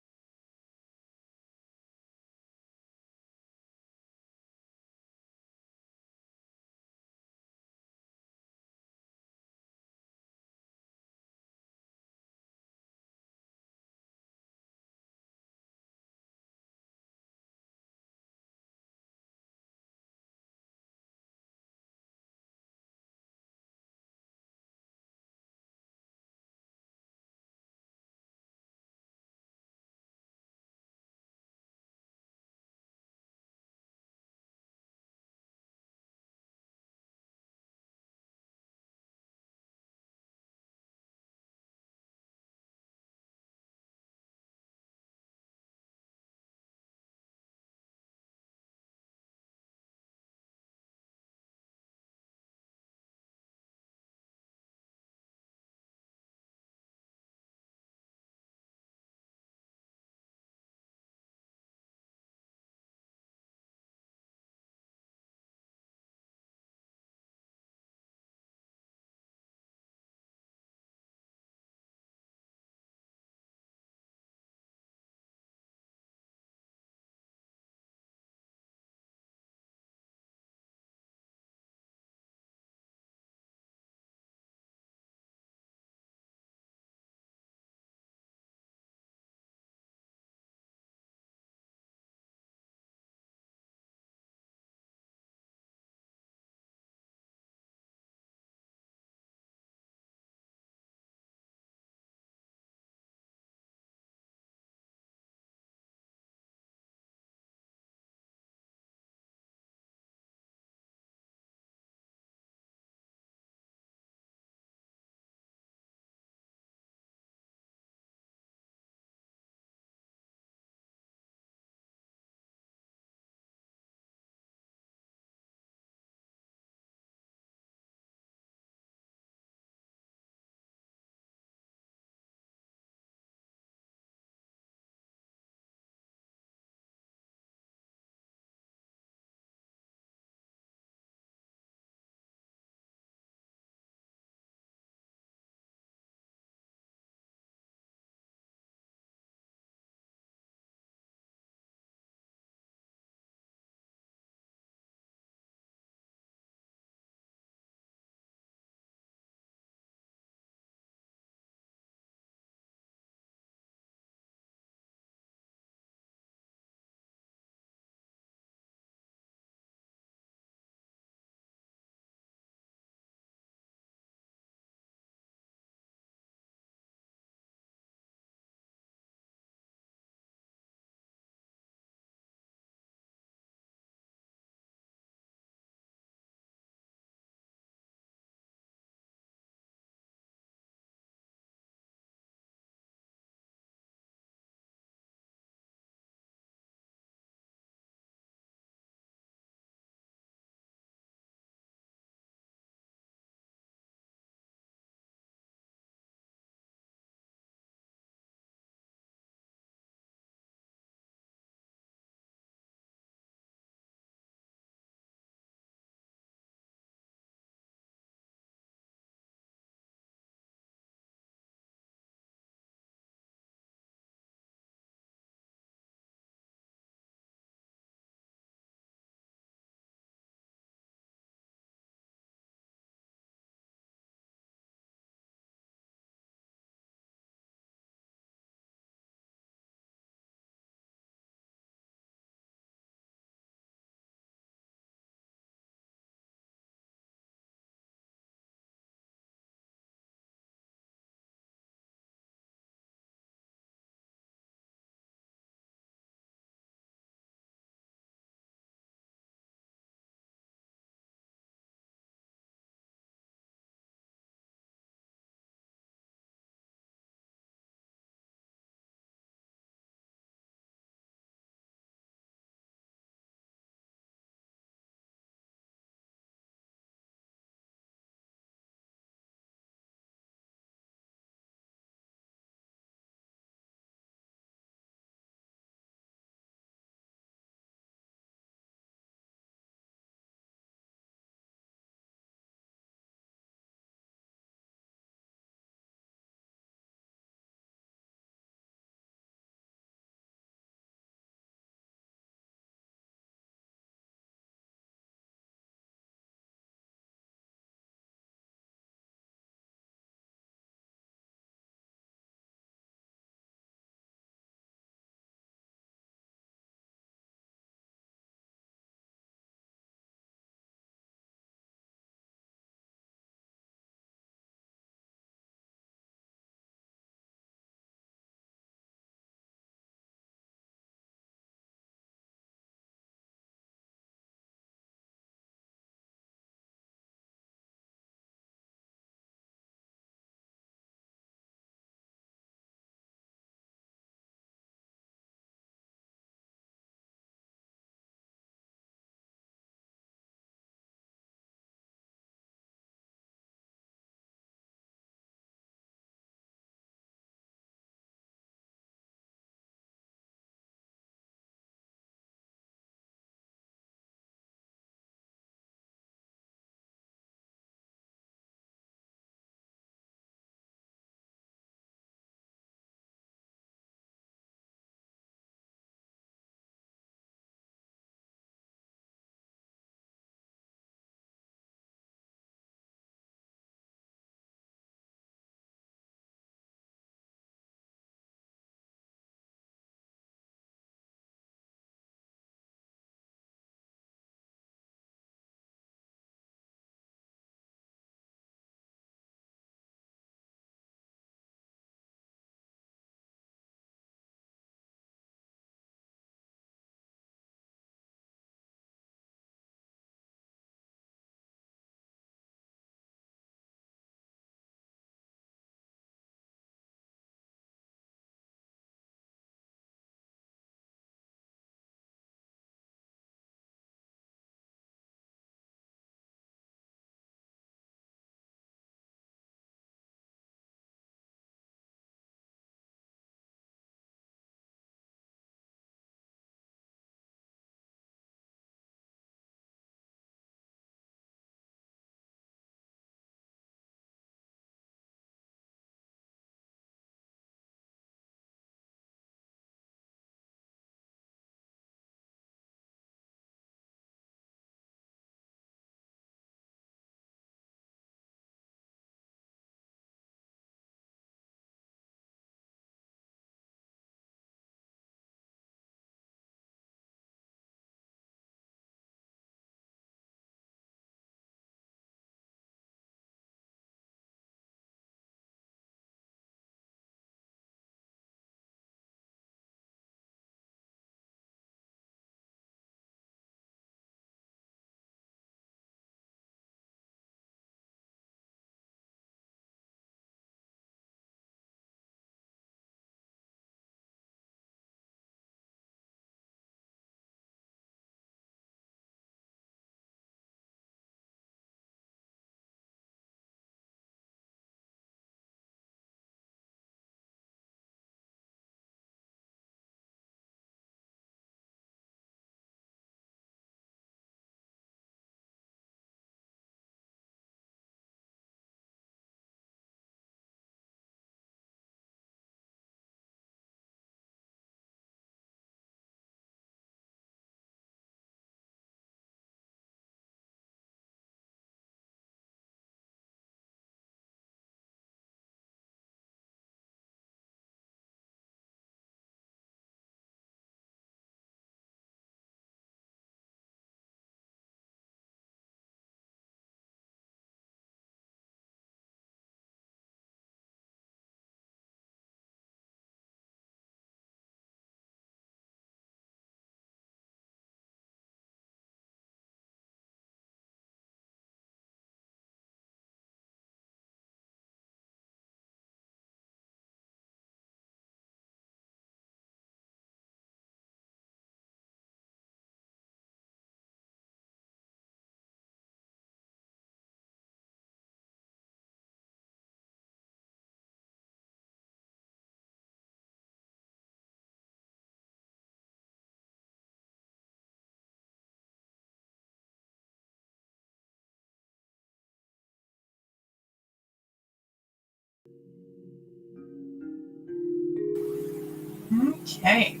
Okay.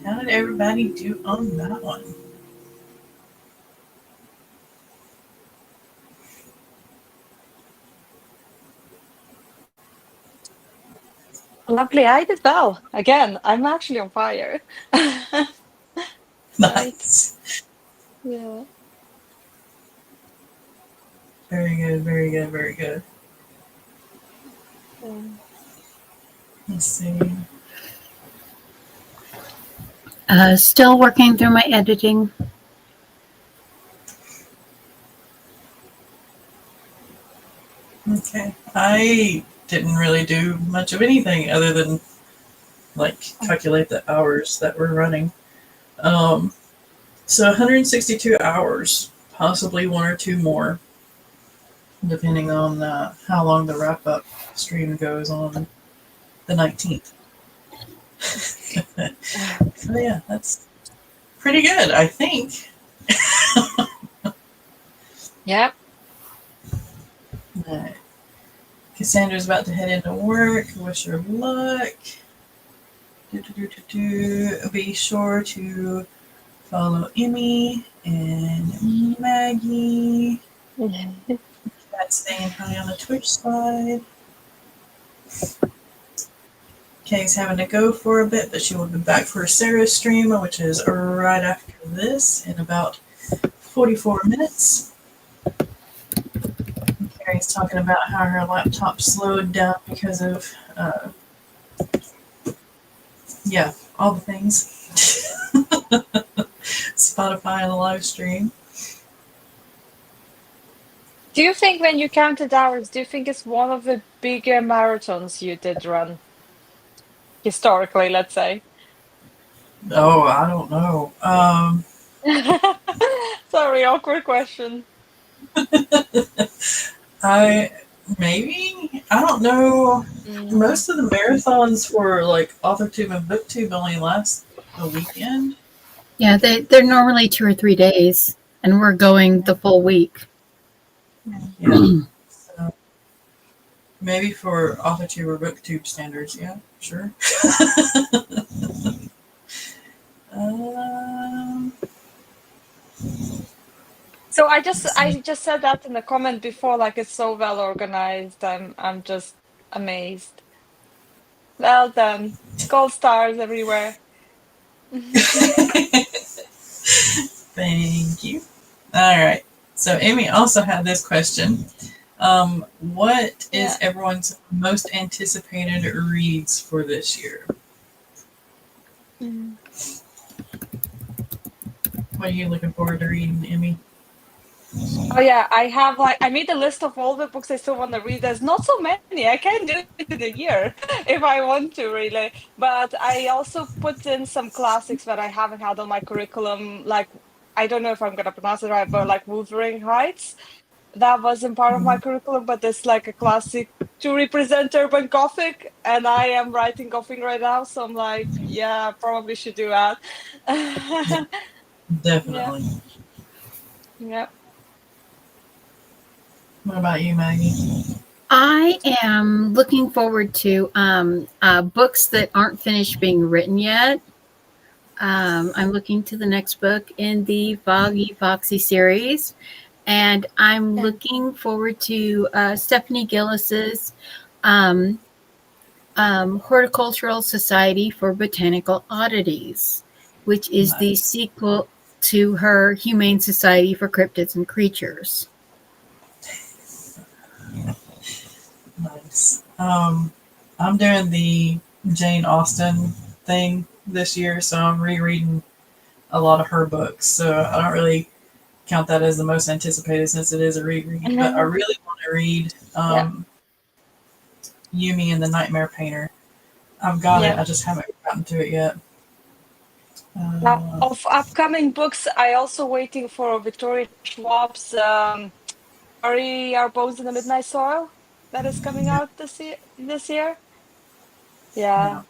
How did everybody do on that one? Lovely. I did well. Again, I'm actually on fire. Right. Nice. Yeah. Very good, very good, very good. Let's see. Still working through my editing. Okay. I didn't really do much of anything other than like calculate the hours that we're running. So 162 hours, possibly one or two more, depending on how long the wrap up stream goes on the 19th. So yeah, that's pretty good, I think. Yep. Right. Cassandra's about to head into work. Wish her luck. Be sure to follow Emmy and Maggie. That's staying high on the Twitch side. Kay's having to go for a bit, but she will be back for Sarah's stream, which is right after this in about 44 minutes. Carrie's talking about how her laptop slowed down because of, all the things. Spotify and the live stream. Do you think when you counted hours, do you think it's one of the bigger marathons you did run? Historically, let's say. Oh, I don't know. Sorry, awkward question. I don't know. Most of the marathons for like Authortube and Booktube only last a weekend. Yeah, they're normally 2 or 3 days, and we're going the full week. Yeah. So maybe for Authortube or Booktube standards, yeah, sure. So I just said that in the comment before, like it's so well organized. I'm just amazed. Well done. Gold stars everywhere. Thank you. All right. So Amy also had this question. What is everyone's most anticipated reads for this year? What are you looking forward to reading, Emmy? Oh yeah, I made a list of all the books I still want to read. There's not so many. I can do it in a year if I want to, really. But I also put in some classics that I haven't had on my curriculum. Like, I don't know if I'm gonna pronounce it right, but like Wuthering Heights. That wasn't part of my curriculum, but it's like a classic to represent urban Gothic, and I am writing Gothic right now, so I'm like, yeah, probably should do that. Definitely. Yeah. What about you, Maggie? I am looking forward to books that aren't finished being written yet. I'm looking to the next book in the Foggy Foxy series, and I'm looking forward to Stephanie Gillis's Horticultural Society for Botanical Oddities, which is the sequel to her Humane Society for Cryptids and Creatures. Nice. I'm doing the Jane Austen thing this year, so I'm rereading a lot of her books. So I don't really count that as the most anticipated since it is a reread. But I really want to read Yumi and the Nightmare Painter. I've got it. I just haven't gotten to it yet. Of upcoming books, I also waiting for Victoria Schwab's Ari Our Bones in the Midnight Soil that is coming out this year. Yeah.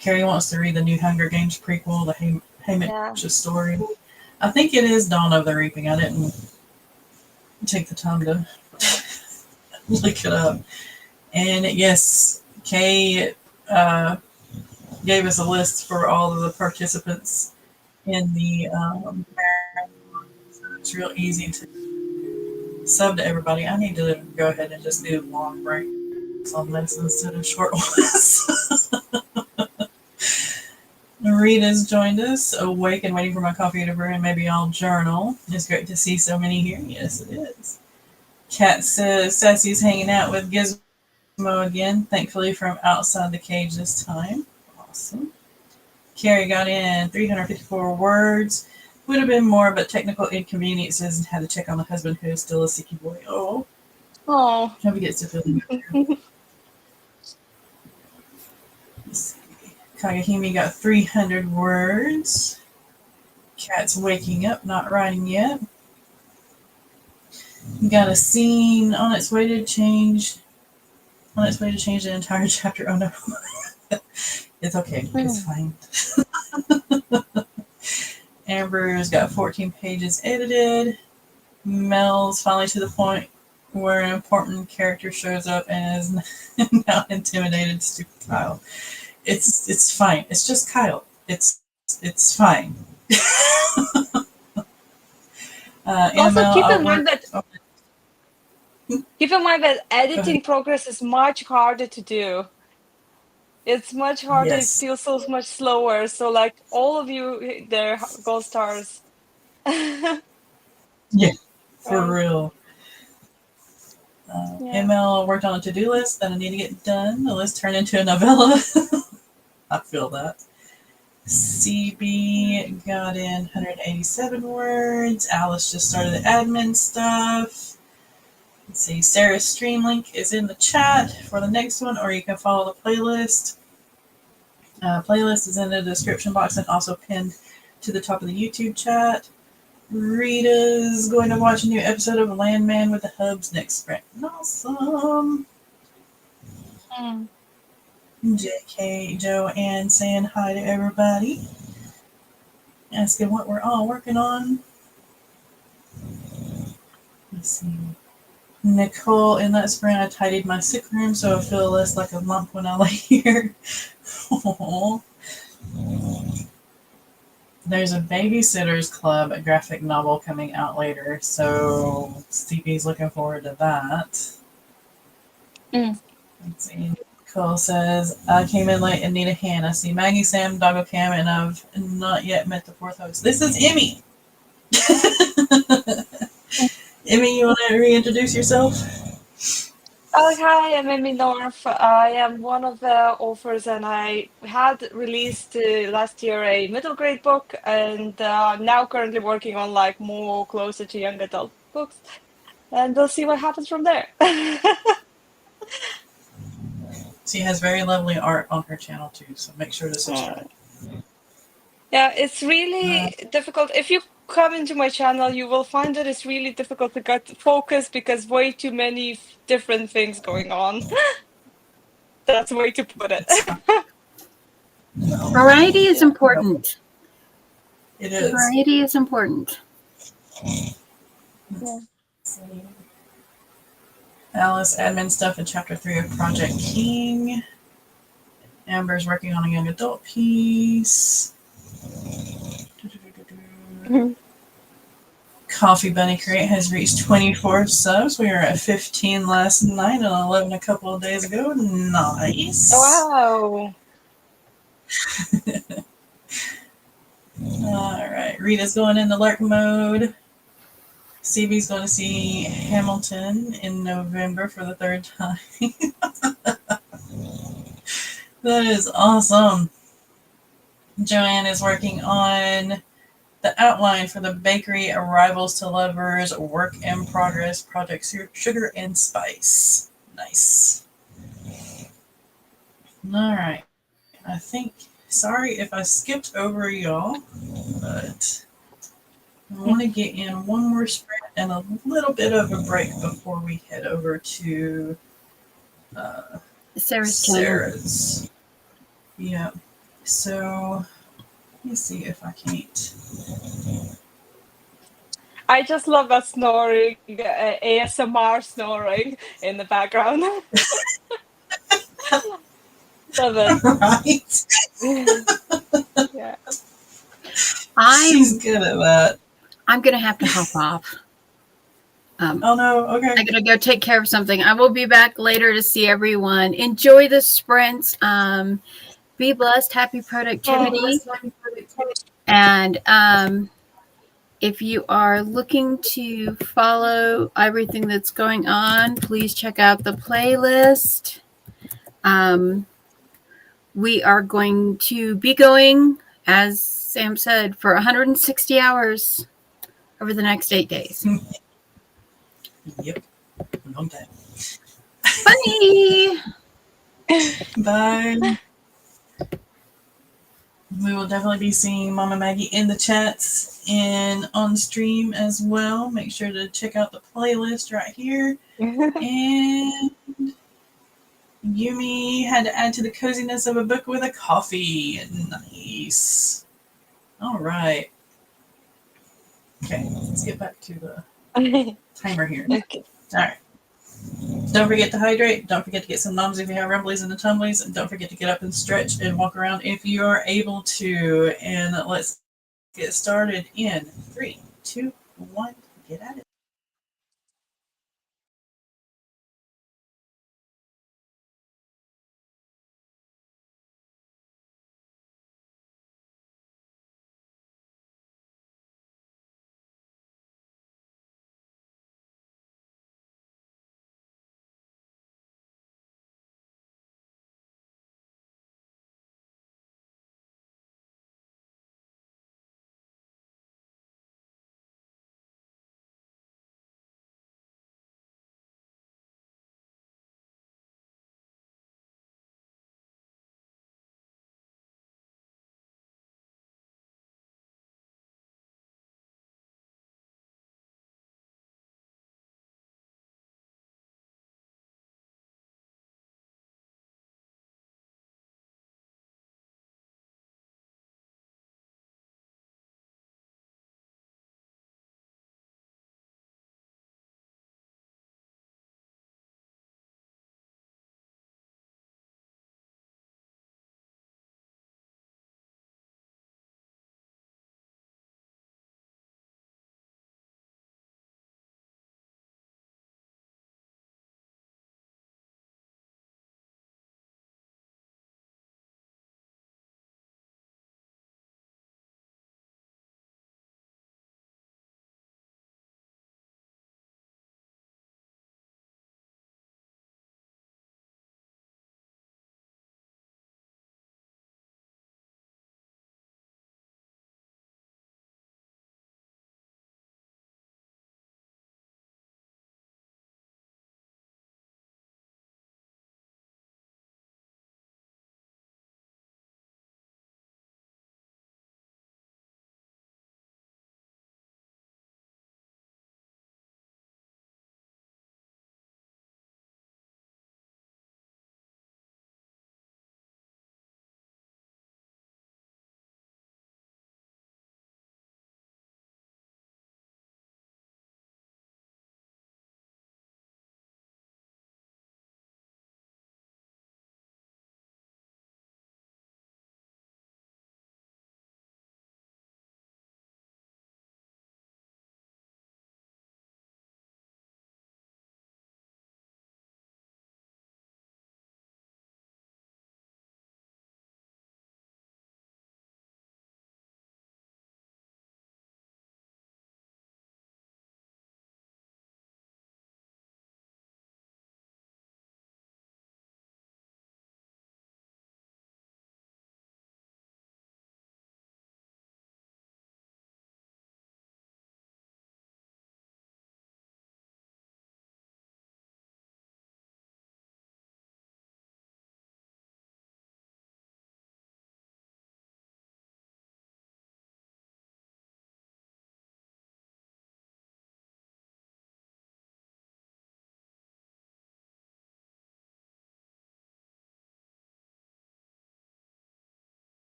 Carrie wants to read the new Hunger Games prequel, the Haymitch's story. I think it is Dawn of the Reaping. I didn't take the time to look it up. And yes, Kay gave us a list for all of the participants in the marathon. So it's real easy to sub to everybody. I need to go ahead and just do long breaks on this instead of short ones. Rita's joined us, awake and waiting for my coffee to brew, and maybe I'll journal. It's great to see so many here. Yes, it is. Kat says Sassy's hanging out with Gizmo again, thankfully from outside the cage this time. Awesome. Carrie got in 354 words. Would have been more, but technical inconveniences and had to check on the husband who is still a sicky boy. Oh. Oh. Hope he gets to feel better. Let's see. Kagahimi got 300 words. Cat's waking up, not writing yet. Got a scene on its way to change. On its way to change the entire chapter. Oh no. It's okay. It's fine. Amber's got 14 pages edited. Mel's finally to the point where an important character shows up and is now intimidated. Stupid Kyle. It's fine. It's just Kyle. It's fine. Also, keep in mind that editing progress is much harder to do. It's much harder. Yes. It feels so much slower. So, like, all of you, they're gold stars. Yeah, for real. ML worked on a to-do list that I need to get done. The list turned into a novella. I feel that. CB got in 187 words. Alice just started the admin stuff. Let's see. Sarah's stream link is in the chat for the next one, or you can follow the playlist. Playlist is in the description box and also pinned to the top of the YouTube chat. Rita's going to watch a new episode of Landman with the Hubs next spring. Awesome. JK, Joanne saying hi to everybody. Asking what we're all working on. Let's see. Nicole, in that spring I tidied my sick room so I feel less like a lump when I lay here. Aww. There's a Babysitter's Club, a graphic novel coming out later, so Stevie's looking forward to that. Let's see. Nicole says, I came in late and need a hand. I see Maggie, Sam, Doggo Cam, and I've not yet met the fourth host. This is Emmy. Emmy, you want to reintroduce yourself? Oh, hi, I'm Emmy North. I am one of the authors, and I had released last year a middle grade book, and now currently working on like more closer to young adult books, and we'll see what happens from there. She has very lovely art on her channel too, so make sure to subscribe. Yeah, it's really difficult. If you come into my channel, you will find that it's really difficult to get focused because way too many different things going on. That's the way to put it. Variety is important. It is. Variety is important. Yeah. Alice, admin stuff in chapter 3 of Project King. Amber's working on a young adult piece. Coffee Bunny Crate has reached 24 subs. We were at 15 last night and 11 a couple of days ago. Nice. Wow. All right. Rita's going into lurk mode. CB's going to see Hamilton in November for the third time. That is awesome. Joanne is working on the outline for the bakery Arrivals to Lovers work in progress project Sugar and Spice. Nice. All right. I think, sorry if I skipped over y'all, but I want to get in one more sprint and a little bit of a break before we head over to Sarah's. Yeah. So let me see if I can't. I just love that snoring, ASMR snoring in the background. Love it. Right? Yeah. She's good at that. I'm gonna have to hop off. Oh no, okay. I gotta go take care of something. I will be back later to see everyone. Enjoy the sprints. Be blessed. Happy productivity. And if you are looking to follow everything that's going on, please check out the playlist. We are going to be going, as Sam said, for 160 hours over the next 8 days. Yep. Long time. Bye. Bye. We will definitely be seeing Mama Maggie in the chats and on stream as well. Make sure to check out the playlist right here. And Yumi had to add to the coziness of a book with a coffee. Nice. All right. Okay, let's get back to the timer here. Okay. All right. Don't forget to hydrate. Don't forget to get some nums if you have rumblies and the tumblies. And don't forget to get up and stretch and walk around if you are able to. And let's get started in 3, 2, 1. Get at it.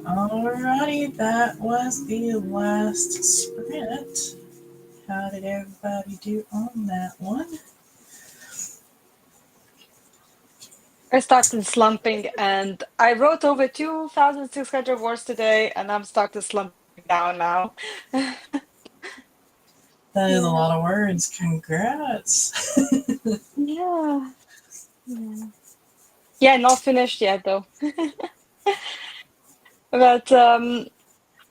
Alrighty, that was the last sprint. How did everybody do on that one? I started slumping and I wrote over 2,600 words today and I'm started slumping down now. That is a Yeah. lot of words. Congrats. Yeah. Yeah. Yeah, not finished yet though. But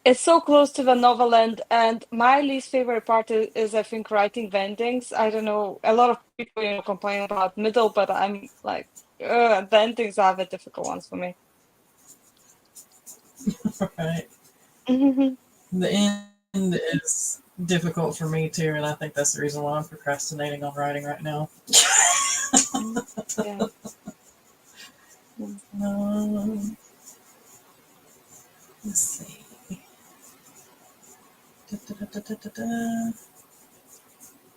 it's so close to the novel end, and my least favorite part is I think writing endings. I don't know, a lot of people complain about middle, but I'm like, the endings are the difficult ones for me. Right. The end is difficult for me too, and I think that's the reason why I'm procrastinating on writing right now. Yeah. Let's see.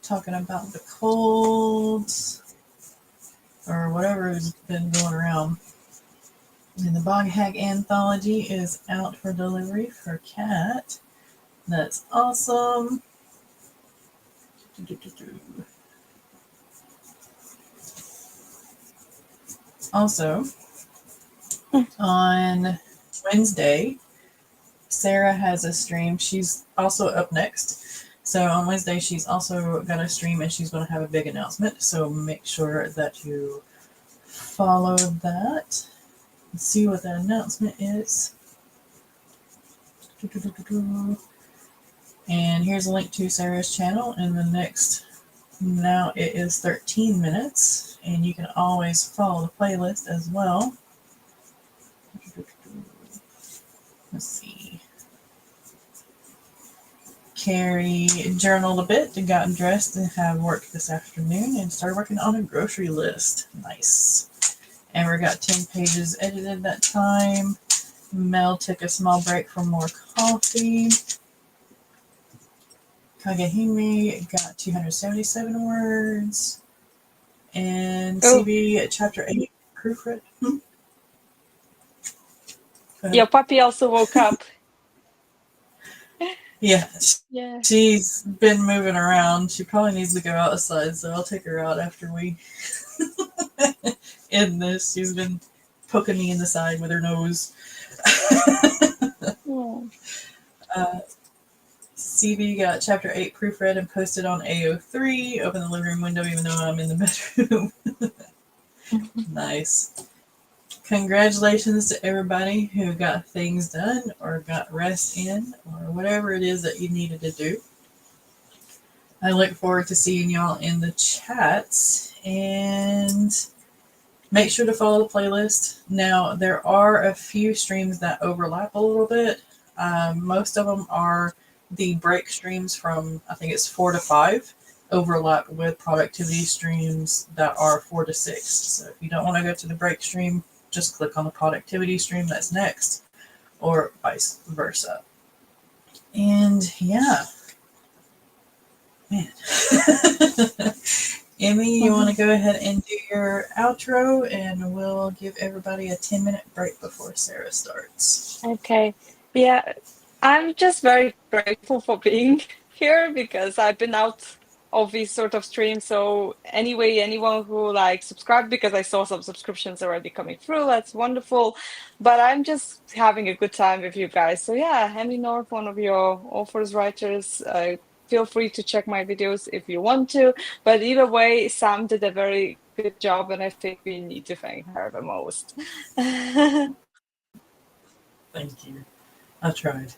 Talking about the colds or whatever has been going around. And the Bog Hag anthology is out for delivery for Cat. That's awesome. Also, on Wednesday, Sarah has a stream. She's also up next. So on Wednesday, she's also got a stream and she's going to have a big announcement. So make sure that you follow that and see what the announcement is. And here's a link to Sarah's channel in the next. Now it is 13 minutes, and you can always follow the playlist as well. Let's see. Carrie journaled a bit and got dressed and had work this afternoon and started working on a grocery list. Nice. Amber got 10 pages edited that time. Mel took a small break for more coffee. Kagehime got 277 words. And CB at chapter 8 proofread. Your puppy also woke up. Yeah, Yeah. she's been moving around. She probably needs to go outside, so I'll take her out after we end this. She's been poking me in the side with her nose. CB got chapter 8 proofread and posted on AO3. Open the living room window even though I'm in the bedroom. Nice. Congratulations to everybody who got things done or got rest in or whatever it is that you needed to do. I look forward to seeing y'all in the chats, and make sure to follow the playlist. Now, there are a few streams that overlap a little bit. Most of them are the break streams from, I think it's 4 to 5, overlap with productivity streams that are 4 to 6. So if you don't want to go to the break stream, just click on the productivity stream that's next, or vice versa. And yeah, man. Emmy, you want to go ahead and do your outro, and we'll give everybody a 10-minute break before Sarah starts. Okay. Yeah, I'm just very grateful for being here because I've been out of these sort of streams. So anyway, anyone who subscribed, because I saw some subscriptions already coming through, that's wonderful. But I'm just having a good time with you guys. So yeah, Emmy North, one of your authors, writers, feel free to check my videos if you want to. But either way, Sam did a very good job, and I think we need to thank her the most. Thank you. I tried.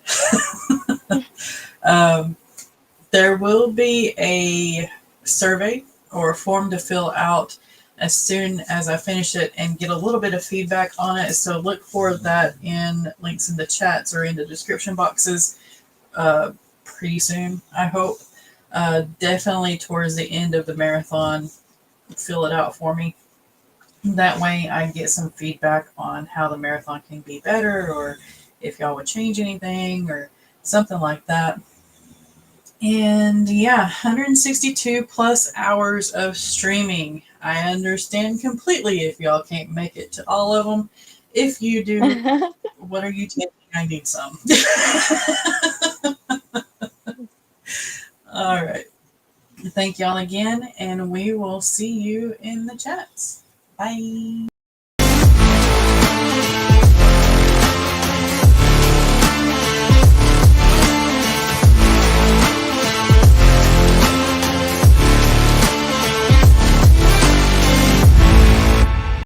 There will be a survey or a form to fill out as soon as I finish it and get a little bit of feedback on it. So look for that in links in the chats or in the description boxes pretty soon, I hope. Definitely towards the end of the marathon, fill it out for me. That way I get some feedback on how the marathon can be better, or if y'all would change anything or something like that. And yeah, 162 plus hours of streaming. I understand completely if y'all can't make it to all of them. If you do, what are you taking? I need some. All right. Thank y'all again, and we will see you in the chats. Bye.